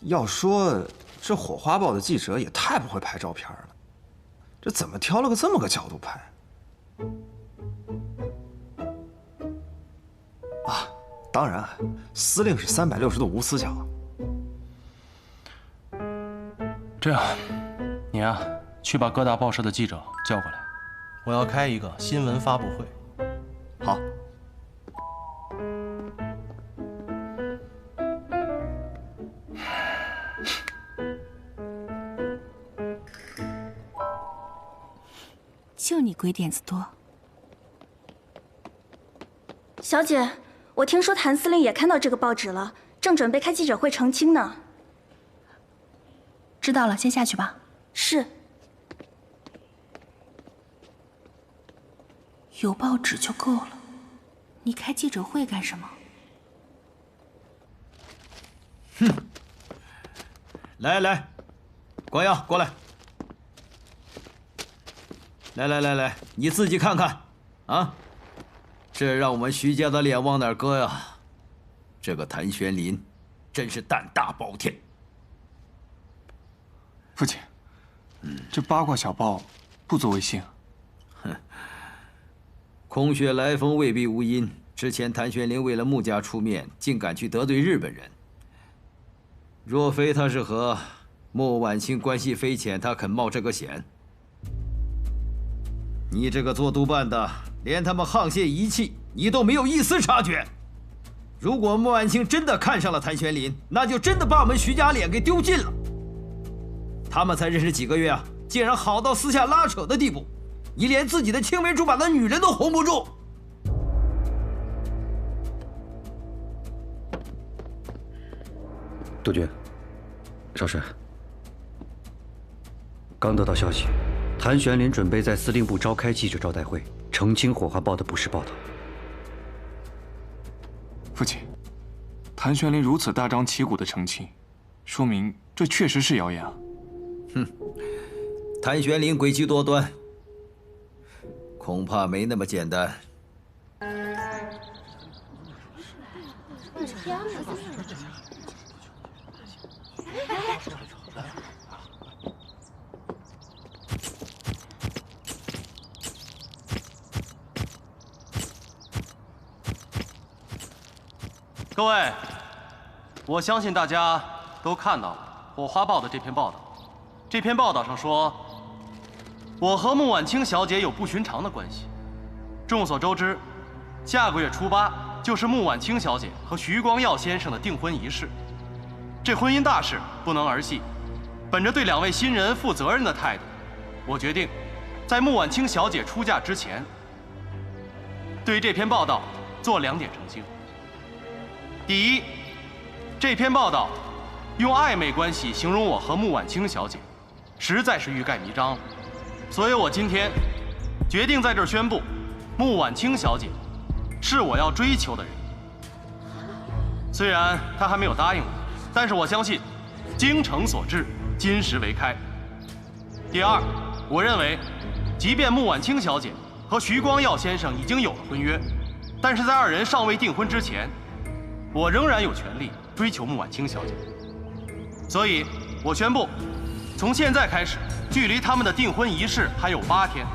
要说这火花报的记者也太不会拍照片了，这怎么挑了个这么个角度拍？当然，司令是360度无死角，
这样，你呀，去把各大报社的记者叫过来，我要开一个新闻发布会。
好。
就你鬼点子多。
小姐，我听说谭司令也看到这个报纸了，正准备开记者会澄清呢。
知道了，先下去吧。
是。
有报纸就够了，你开记者会干什么？
哼！来，光耀过来。来，你自己看看，啊，这让我们徐家的脸往哪儿搁呀？这个谭玄林，真是胆大包天。
父亲，这八卦小报不足为信。
哼，空穴来风未必无因。之前谭玄林为了穆家出面，竟敢去得罪日本人。若非他是和穆婉清关系匪浅，他肯冒这个险？你这个做督办的，连他们沆瀣一气，你都没有一丝察觉。如果穆婉清真的看上了谭玄林，那就真的把我们徐家脸给丢尽了。他们才认识几个月啊，竟然好到私下拉扯的地步，你连自己的青梅竹马的女人都哄不住。
督军，少帅，刚得到消息，谭玄林准备在司令部召开记者招待会，澄清火花报的不实报道。
父亲，谭玄林如此大张旗鼓的澄清，说明这确实是谣言啊！
哼，谭玄林诡计多端，恐怕没那么简单。
各位，我相信大家都看到了《火花报》的这篇报道。这篇报道上说，我和穆婉清小姐有不寻常的关系。众所周知，下个月初8就是穆婉清小姐和徐光耀先生的订婚仪式。这婚姻大事不能儿戏。本着对2位新人负责任的态度，我决定在穆婉清小姐出嫁之前，对于这篇报道做2点澄清。第一，这篇报道用暧昧关系形容我和穆婉清小姐，实在是欲盖弥彰，所以我今天决定在这儿宣布，穆婉清小姐是我要追求的人。虽然她还没有答应我，但是我相信，精诚所至，金石为开。第二，我认为，即便穆婉清小姐和徐光耀先生已经有了婚约，但是在2人尚未订婚之前，我仍然有权利追求穆婉清小姐。所以，我宣布，从现在开始，距离他们的订婚仪式还有8天。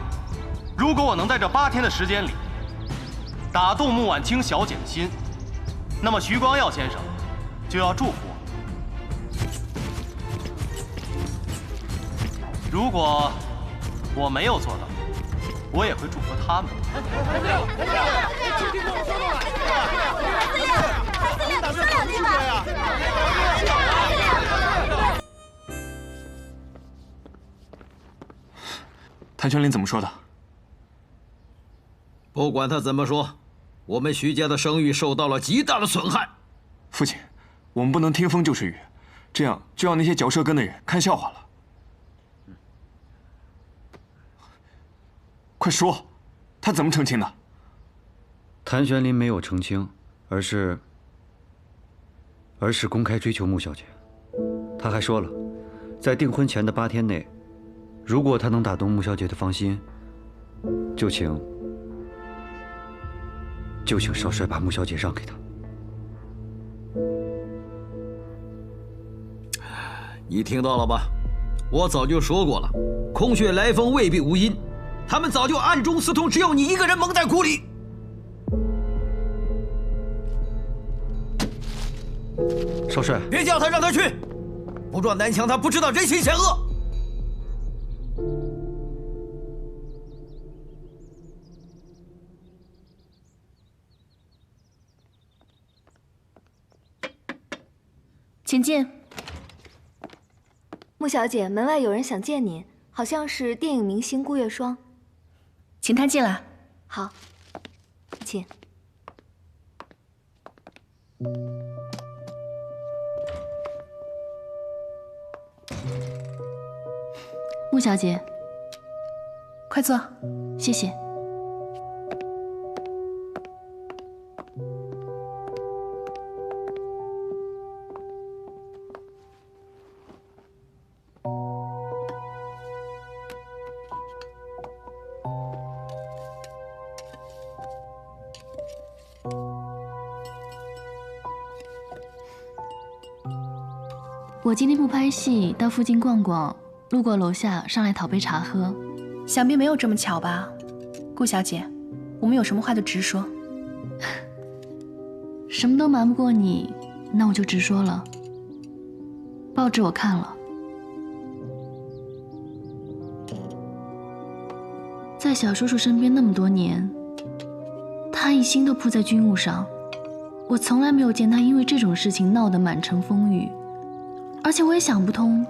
如果我能在这8天的时间里打动穆婉清小姐的心，那么徐光耀先生就要祝福我。如果我没有做到，我也会祝福他们。
谭玄林怎么说的？
不管他怎么说，我们徐家的声誉受到了极大的损害。
父亲，我们不能听风就是雨，这样就让那些嚼舌根的人看笑话了。快说，他怎么澄清的？
谭玄林没有澄清，而是公开追求穆小姐。他还说了，在订婚前的8天内，如果他能打动穆小姐的芳心，就请少帅把穆小姐让给他。
你听到了吧？我早就说过了，空穴来风未必无因，他们早就暗中私通，只有你一个人蒙在鼓里。
少帅，
别叫他，让他去。不撞南墙，他不知道人心险恶。
请进。
穆小姐，门外有人想见您，好像是电影明星顾月霜，
请她进来。
好，请。
穆小姐，
快坐。
谢谢。我今天不拍戏，到附近逛逛，路过楼下，上来讨杯茶喝。
想必没有这么巧吧，顾小姐，我们有什么话就直说。
什么都瞒不过你，那我就直说了。报纸我看了，在小叔叔身边那么多年，他一心都扑在军务上，我从来没有见他因为这种事情闹得满城风雨。而且我也想不通，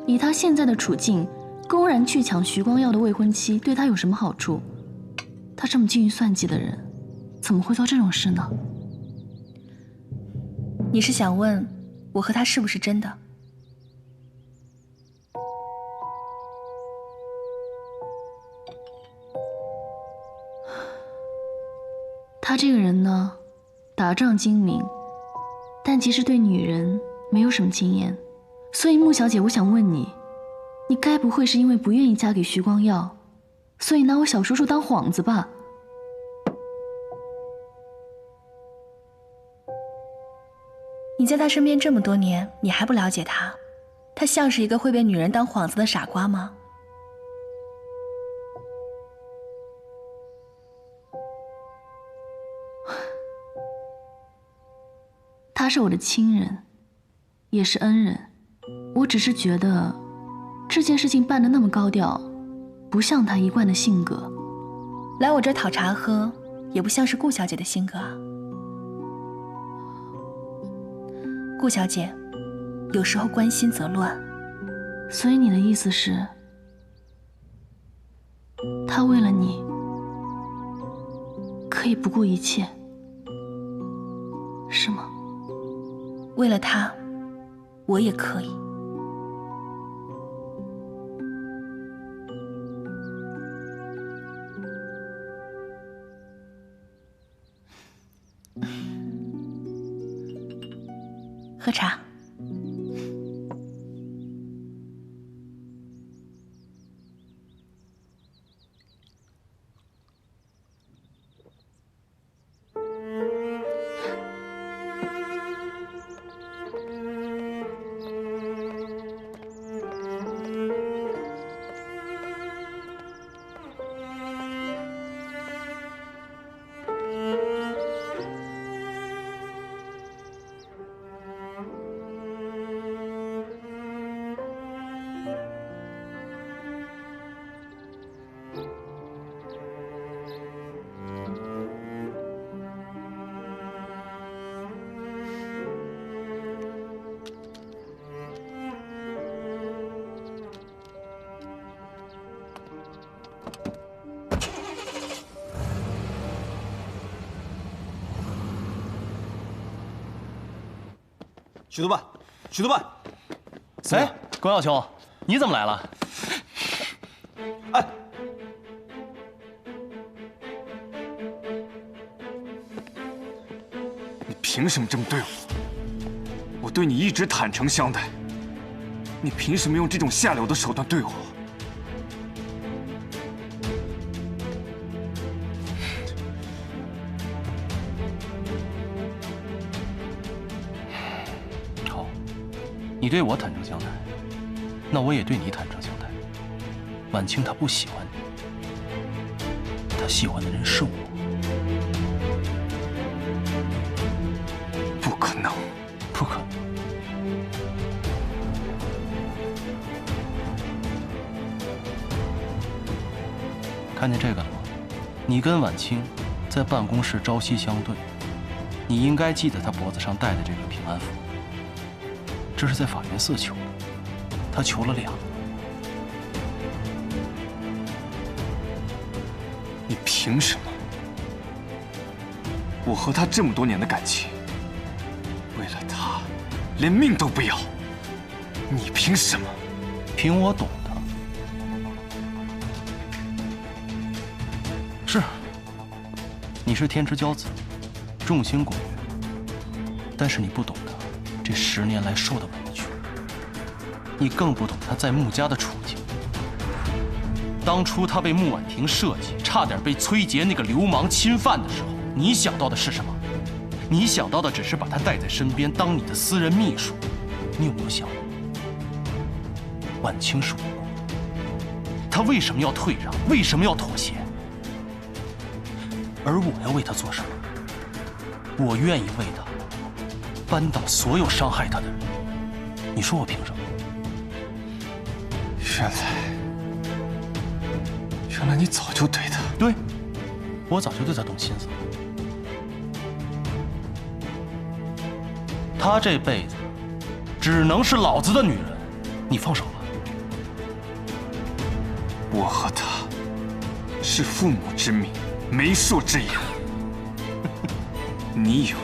以他现在的处境，公然去抢徐光耀的未婚妻，对他有什么好处？他这么精于算计的人，怎么会做这种事呢？
你是想问我和他是不是真的？
他这个人呢，打仗精明，但其实对女人没有什么经验。所以穆小姐，我想问你，你该不会是因为不愿意嫁给徐光耀，所以拿我小叔叔当幌子吧？
你在他身边这么多年，你还不了解他？他像是一个会被女人当幌子的傻瓜吗？
他是我的亲人，也是恩人。我只是觉得这件事情办得那么高调，不像他一贯的性格。
来我这儿讨茶喝，也不像是顾小姐的性格啊。顾小姐，有时候关心则乱。
所以你的意思是，他为了你可以不顾一切，是吗？
为了他，我也可以。喝茶。
许督办，许督办，哎，关耀兄，你怎么来了？
哎，
你凭什么这么对我？我对你一直坦诚相待，你凭什么用这种下流的手段对我？
你对我坦诚相待，那我也对你坦诚相待。婉清她不喜欢你，她喜欢的人是我。
不可能，
不可能。看见这个了吗？你跟晚清在办公室朝夕相对，你应该记得他脖子上戴的这个平安符。这是在法源寺求的，他求了2个。
你凭什么？我和他这么多年的感情，为了他，连命都不要。你凭什么？
凭我懂他。是，你是天之骄子，众星拱月，但是你不懂他这10年来受的委屈，你更不懂他在穆家的处境。当初他被穆婉婷设计，差点被崔杰那个流氓侵犯的时候，你想到的是什么？你想到的只是把他带在身边，当你的私人秘书。你有没有想过，晚清是无辜，他为什么要退让？为什么要妥协？而我要为他做什么？我愿意为他扳倒所有伤害他的人。你说我凭什么？
原来你早就对他……
对，我早就对他动心思了。他这辈子只能是老子的女人，你放手吧。
我和他是父母之命，媒妁之言。你以为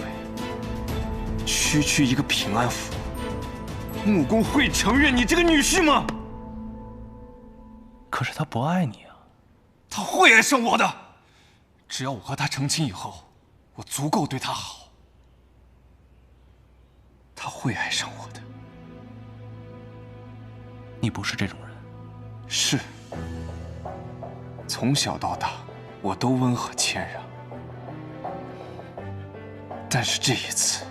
区一个平安符，穆公会承认你这个女婿吗？
可是他不爱你啊。
他会爱上我的，只要我和他成亲以后，我足够对他好，他会爱上我的。
你不是这种人。
是，从小到大我都温和谦让，但是这一次，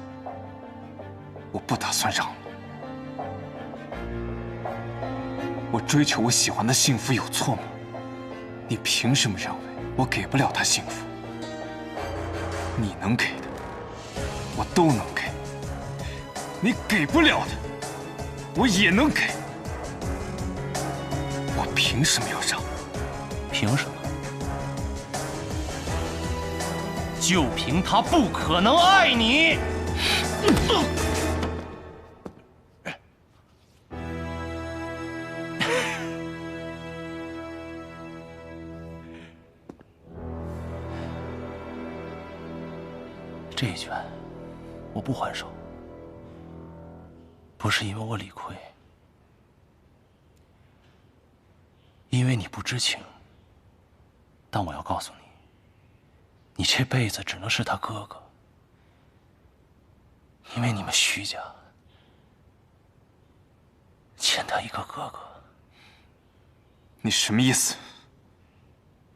我不打算让了。我追求我喜欢的幸福有错吗？你凭什么认为我给不了他幸福？你能给的，我都能给；你给不了的，我也能给。我凭什么要让？
凭什么？就凭他不可能爱你。这一拳，我不还手，不是因为我理亏，因为你不知情。但我要告诉你，你这辈子只能是他哥哥，因为你们徐家欠他一个哥哥。
你什么意思？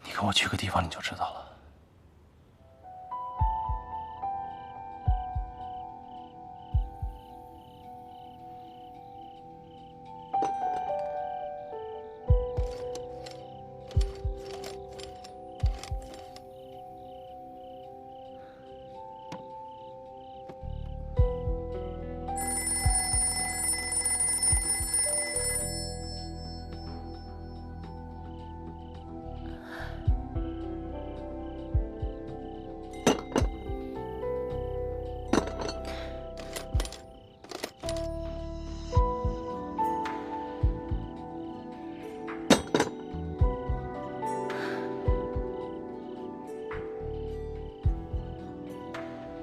你跟我去个地方，你就知道了。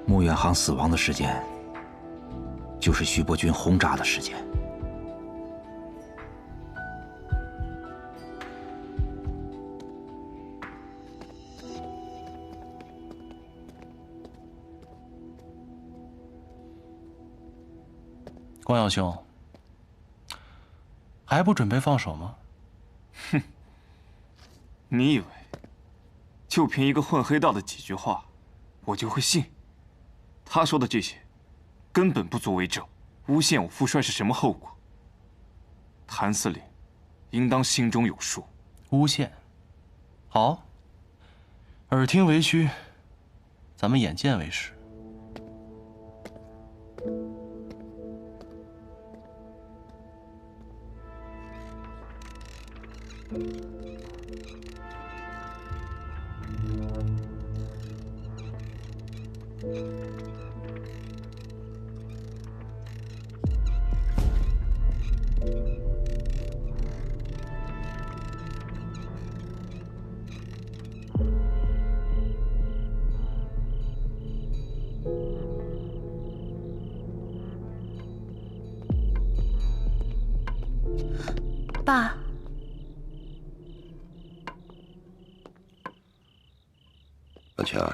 穆远航死亡的时间，就是徐伯钧轰炸的时间。
光耀兄，还不准备放手吗？
哼，你以为就凭一个混黑道的几句话，我就会信？他说的这些，根本不足为证，诬陷我父帅是什么后果？谭司令，应当心中有数。
诬陷，好，耳听为虚，咱们眼见为实。
爸。
王强，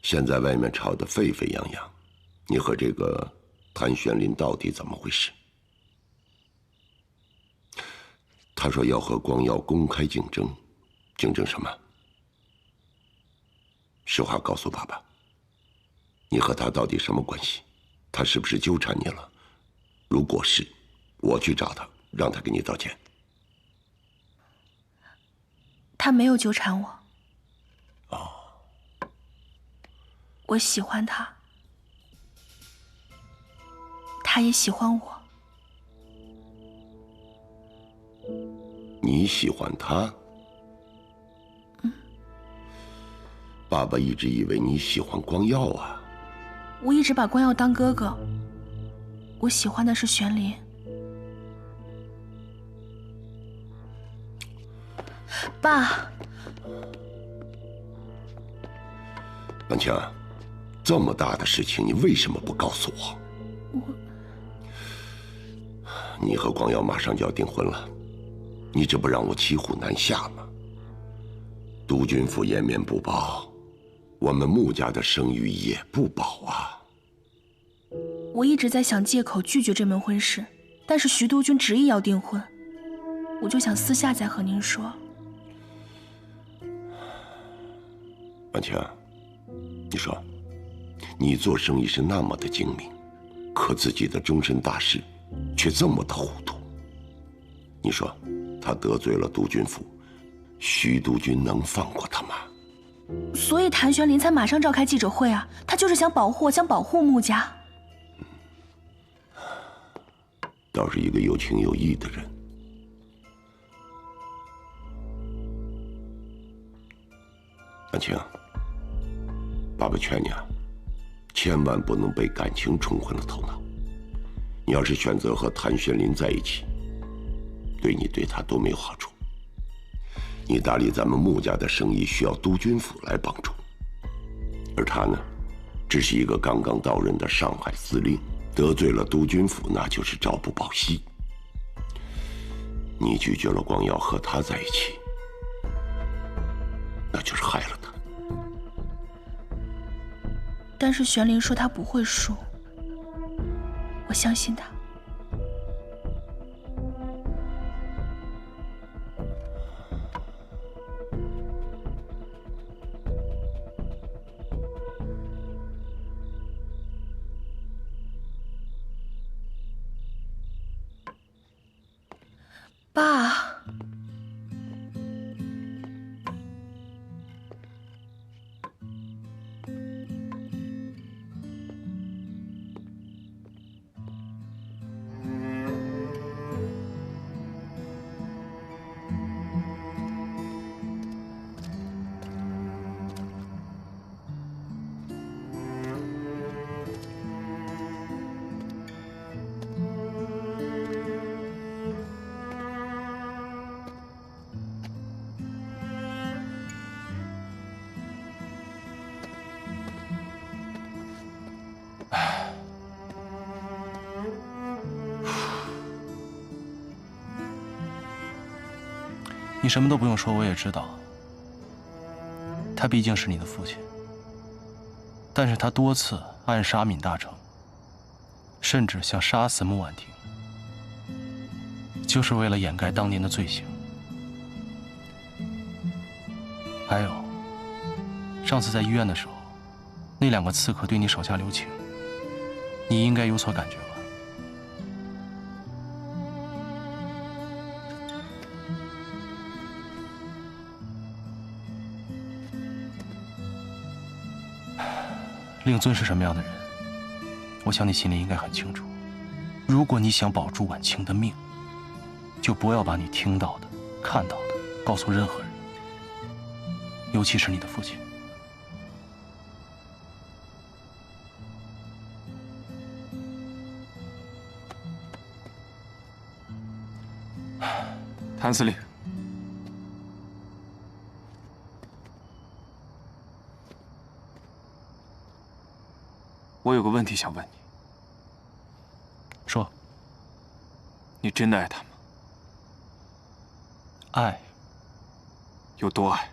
现在外面吵得沸沸扬扬，你和这个谭玄林到底怎么回事？他说要和光耀公开竞争，竞争什么？实话告诉爸爸，你和他到底什么关系？他是不是纠缠你了？如果是，我去找他，让他给你道歉。
他没有纠缠我。哦。我喜欢他，他也喜欢我。
你喜欢他？爸爸一直以为你喜欢光耀啊。
我一直把光耀当哥哥，我喜欢的是玄林。爸。
万强，这么大的事情，你为什么不告诉我？你和光耀马上就要订婚了，你这不让我骑虎难下吗？督军府颜面不保，我们穆家的声誉也不保啊。
我一直在想借口拒绝这门婚事，但是徐督军执意要订婚，我就想私下再和您说。
万强，你说，你做生意是那么的精明，可自己的终身大事却这么的糊涂。你说，他得罪了督军府，徐督军能放过他吗？
所以谭玄林才马上召开记者会啊，他就是想保护我，想保护穆家。
倒是一个有情有义的人。安青，爸爸劝你啊，千万不能被感情冲昏了头脑。你要是选择和谭玄林在一起，对你对他都没有好处。你打理咱们穆家的生意需要督军府来帮助，而他呢，只是一个刚刚到任的上海司令，得罪了督军府，那就是朝不保夕。你拒绝了光耀和他在一起，那就是害了他。
但是玄林说他不会输，我相信他。爸。
你什么都不用说，我也知道。他毕竟是你的父亲，但是他多次暗杀闵大成，甚至想杀死穆婉婷，就是为了掩盖当年的罪行。还有，上次在医院的时候，那2个刺客对你手下留情，你应该有所感觉吧？令尊是什么样的人，我想你心里应该很清楚。如果你想保住婉清的命，就不要把你听到的、看到的告诉任何人，尤其是你的父亲。
谭司令，我有个问题想问你。
说。
你真的爱他吗？
爱
有多爱？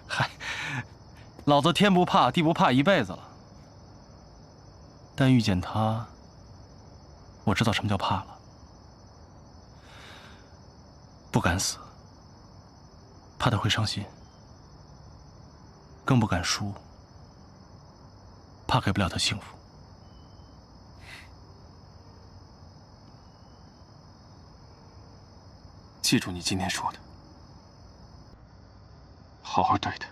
嗨，老子天不怕地不怕一辈子了，但遇见他，我知道什么叫怕了。不敢死，怕他会伤心，更不敢输，怕给不了他幸福。
记住你今天说的，好好对他。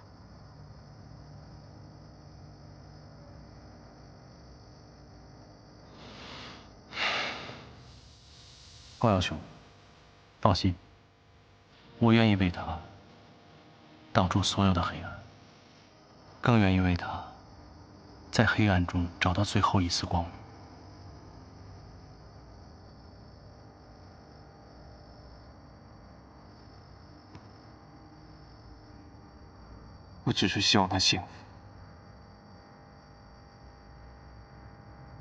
光耀兄，放心，我愿意为他挡住所有的黑暗，更愿意为他在黑暗中找到最后一丝光明。
我只是希望他幸福，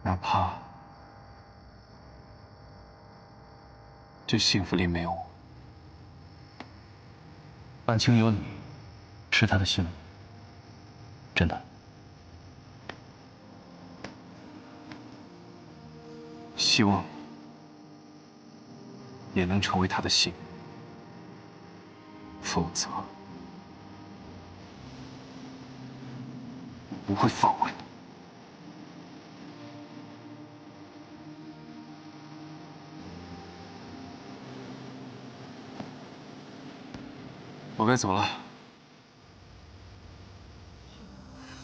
哪怕这幸福里没有我。
晚清有你，是他的幸运，真的。
希望也能成为他的幸运，否则我不会放过你。我该走了。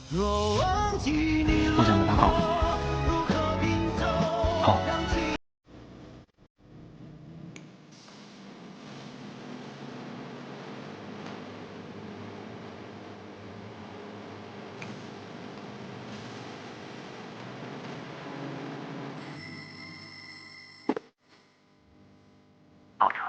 我想跟他告别。好。
到这里。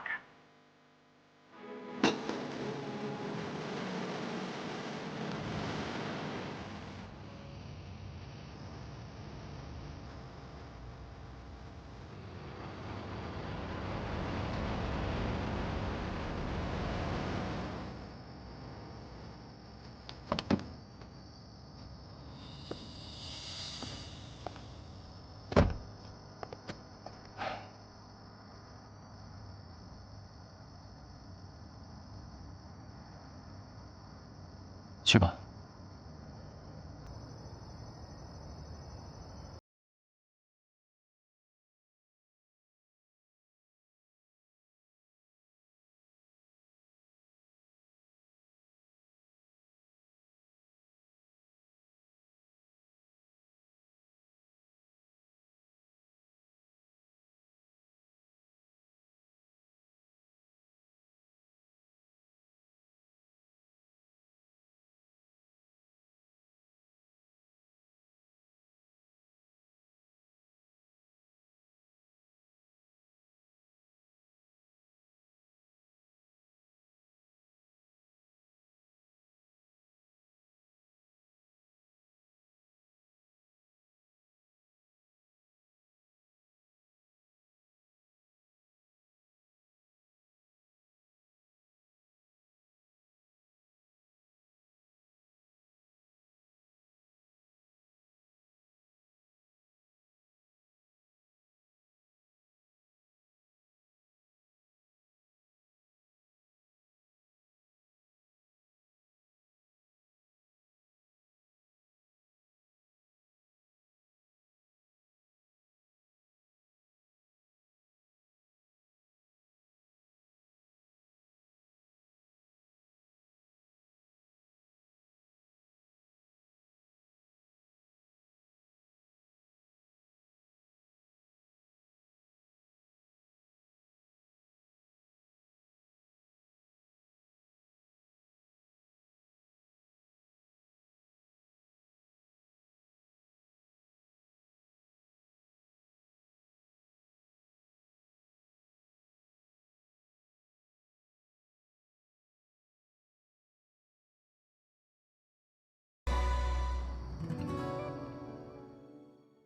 去吧。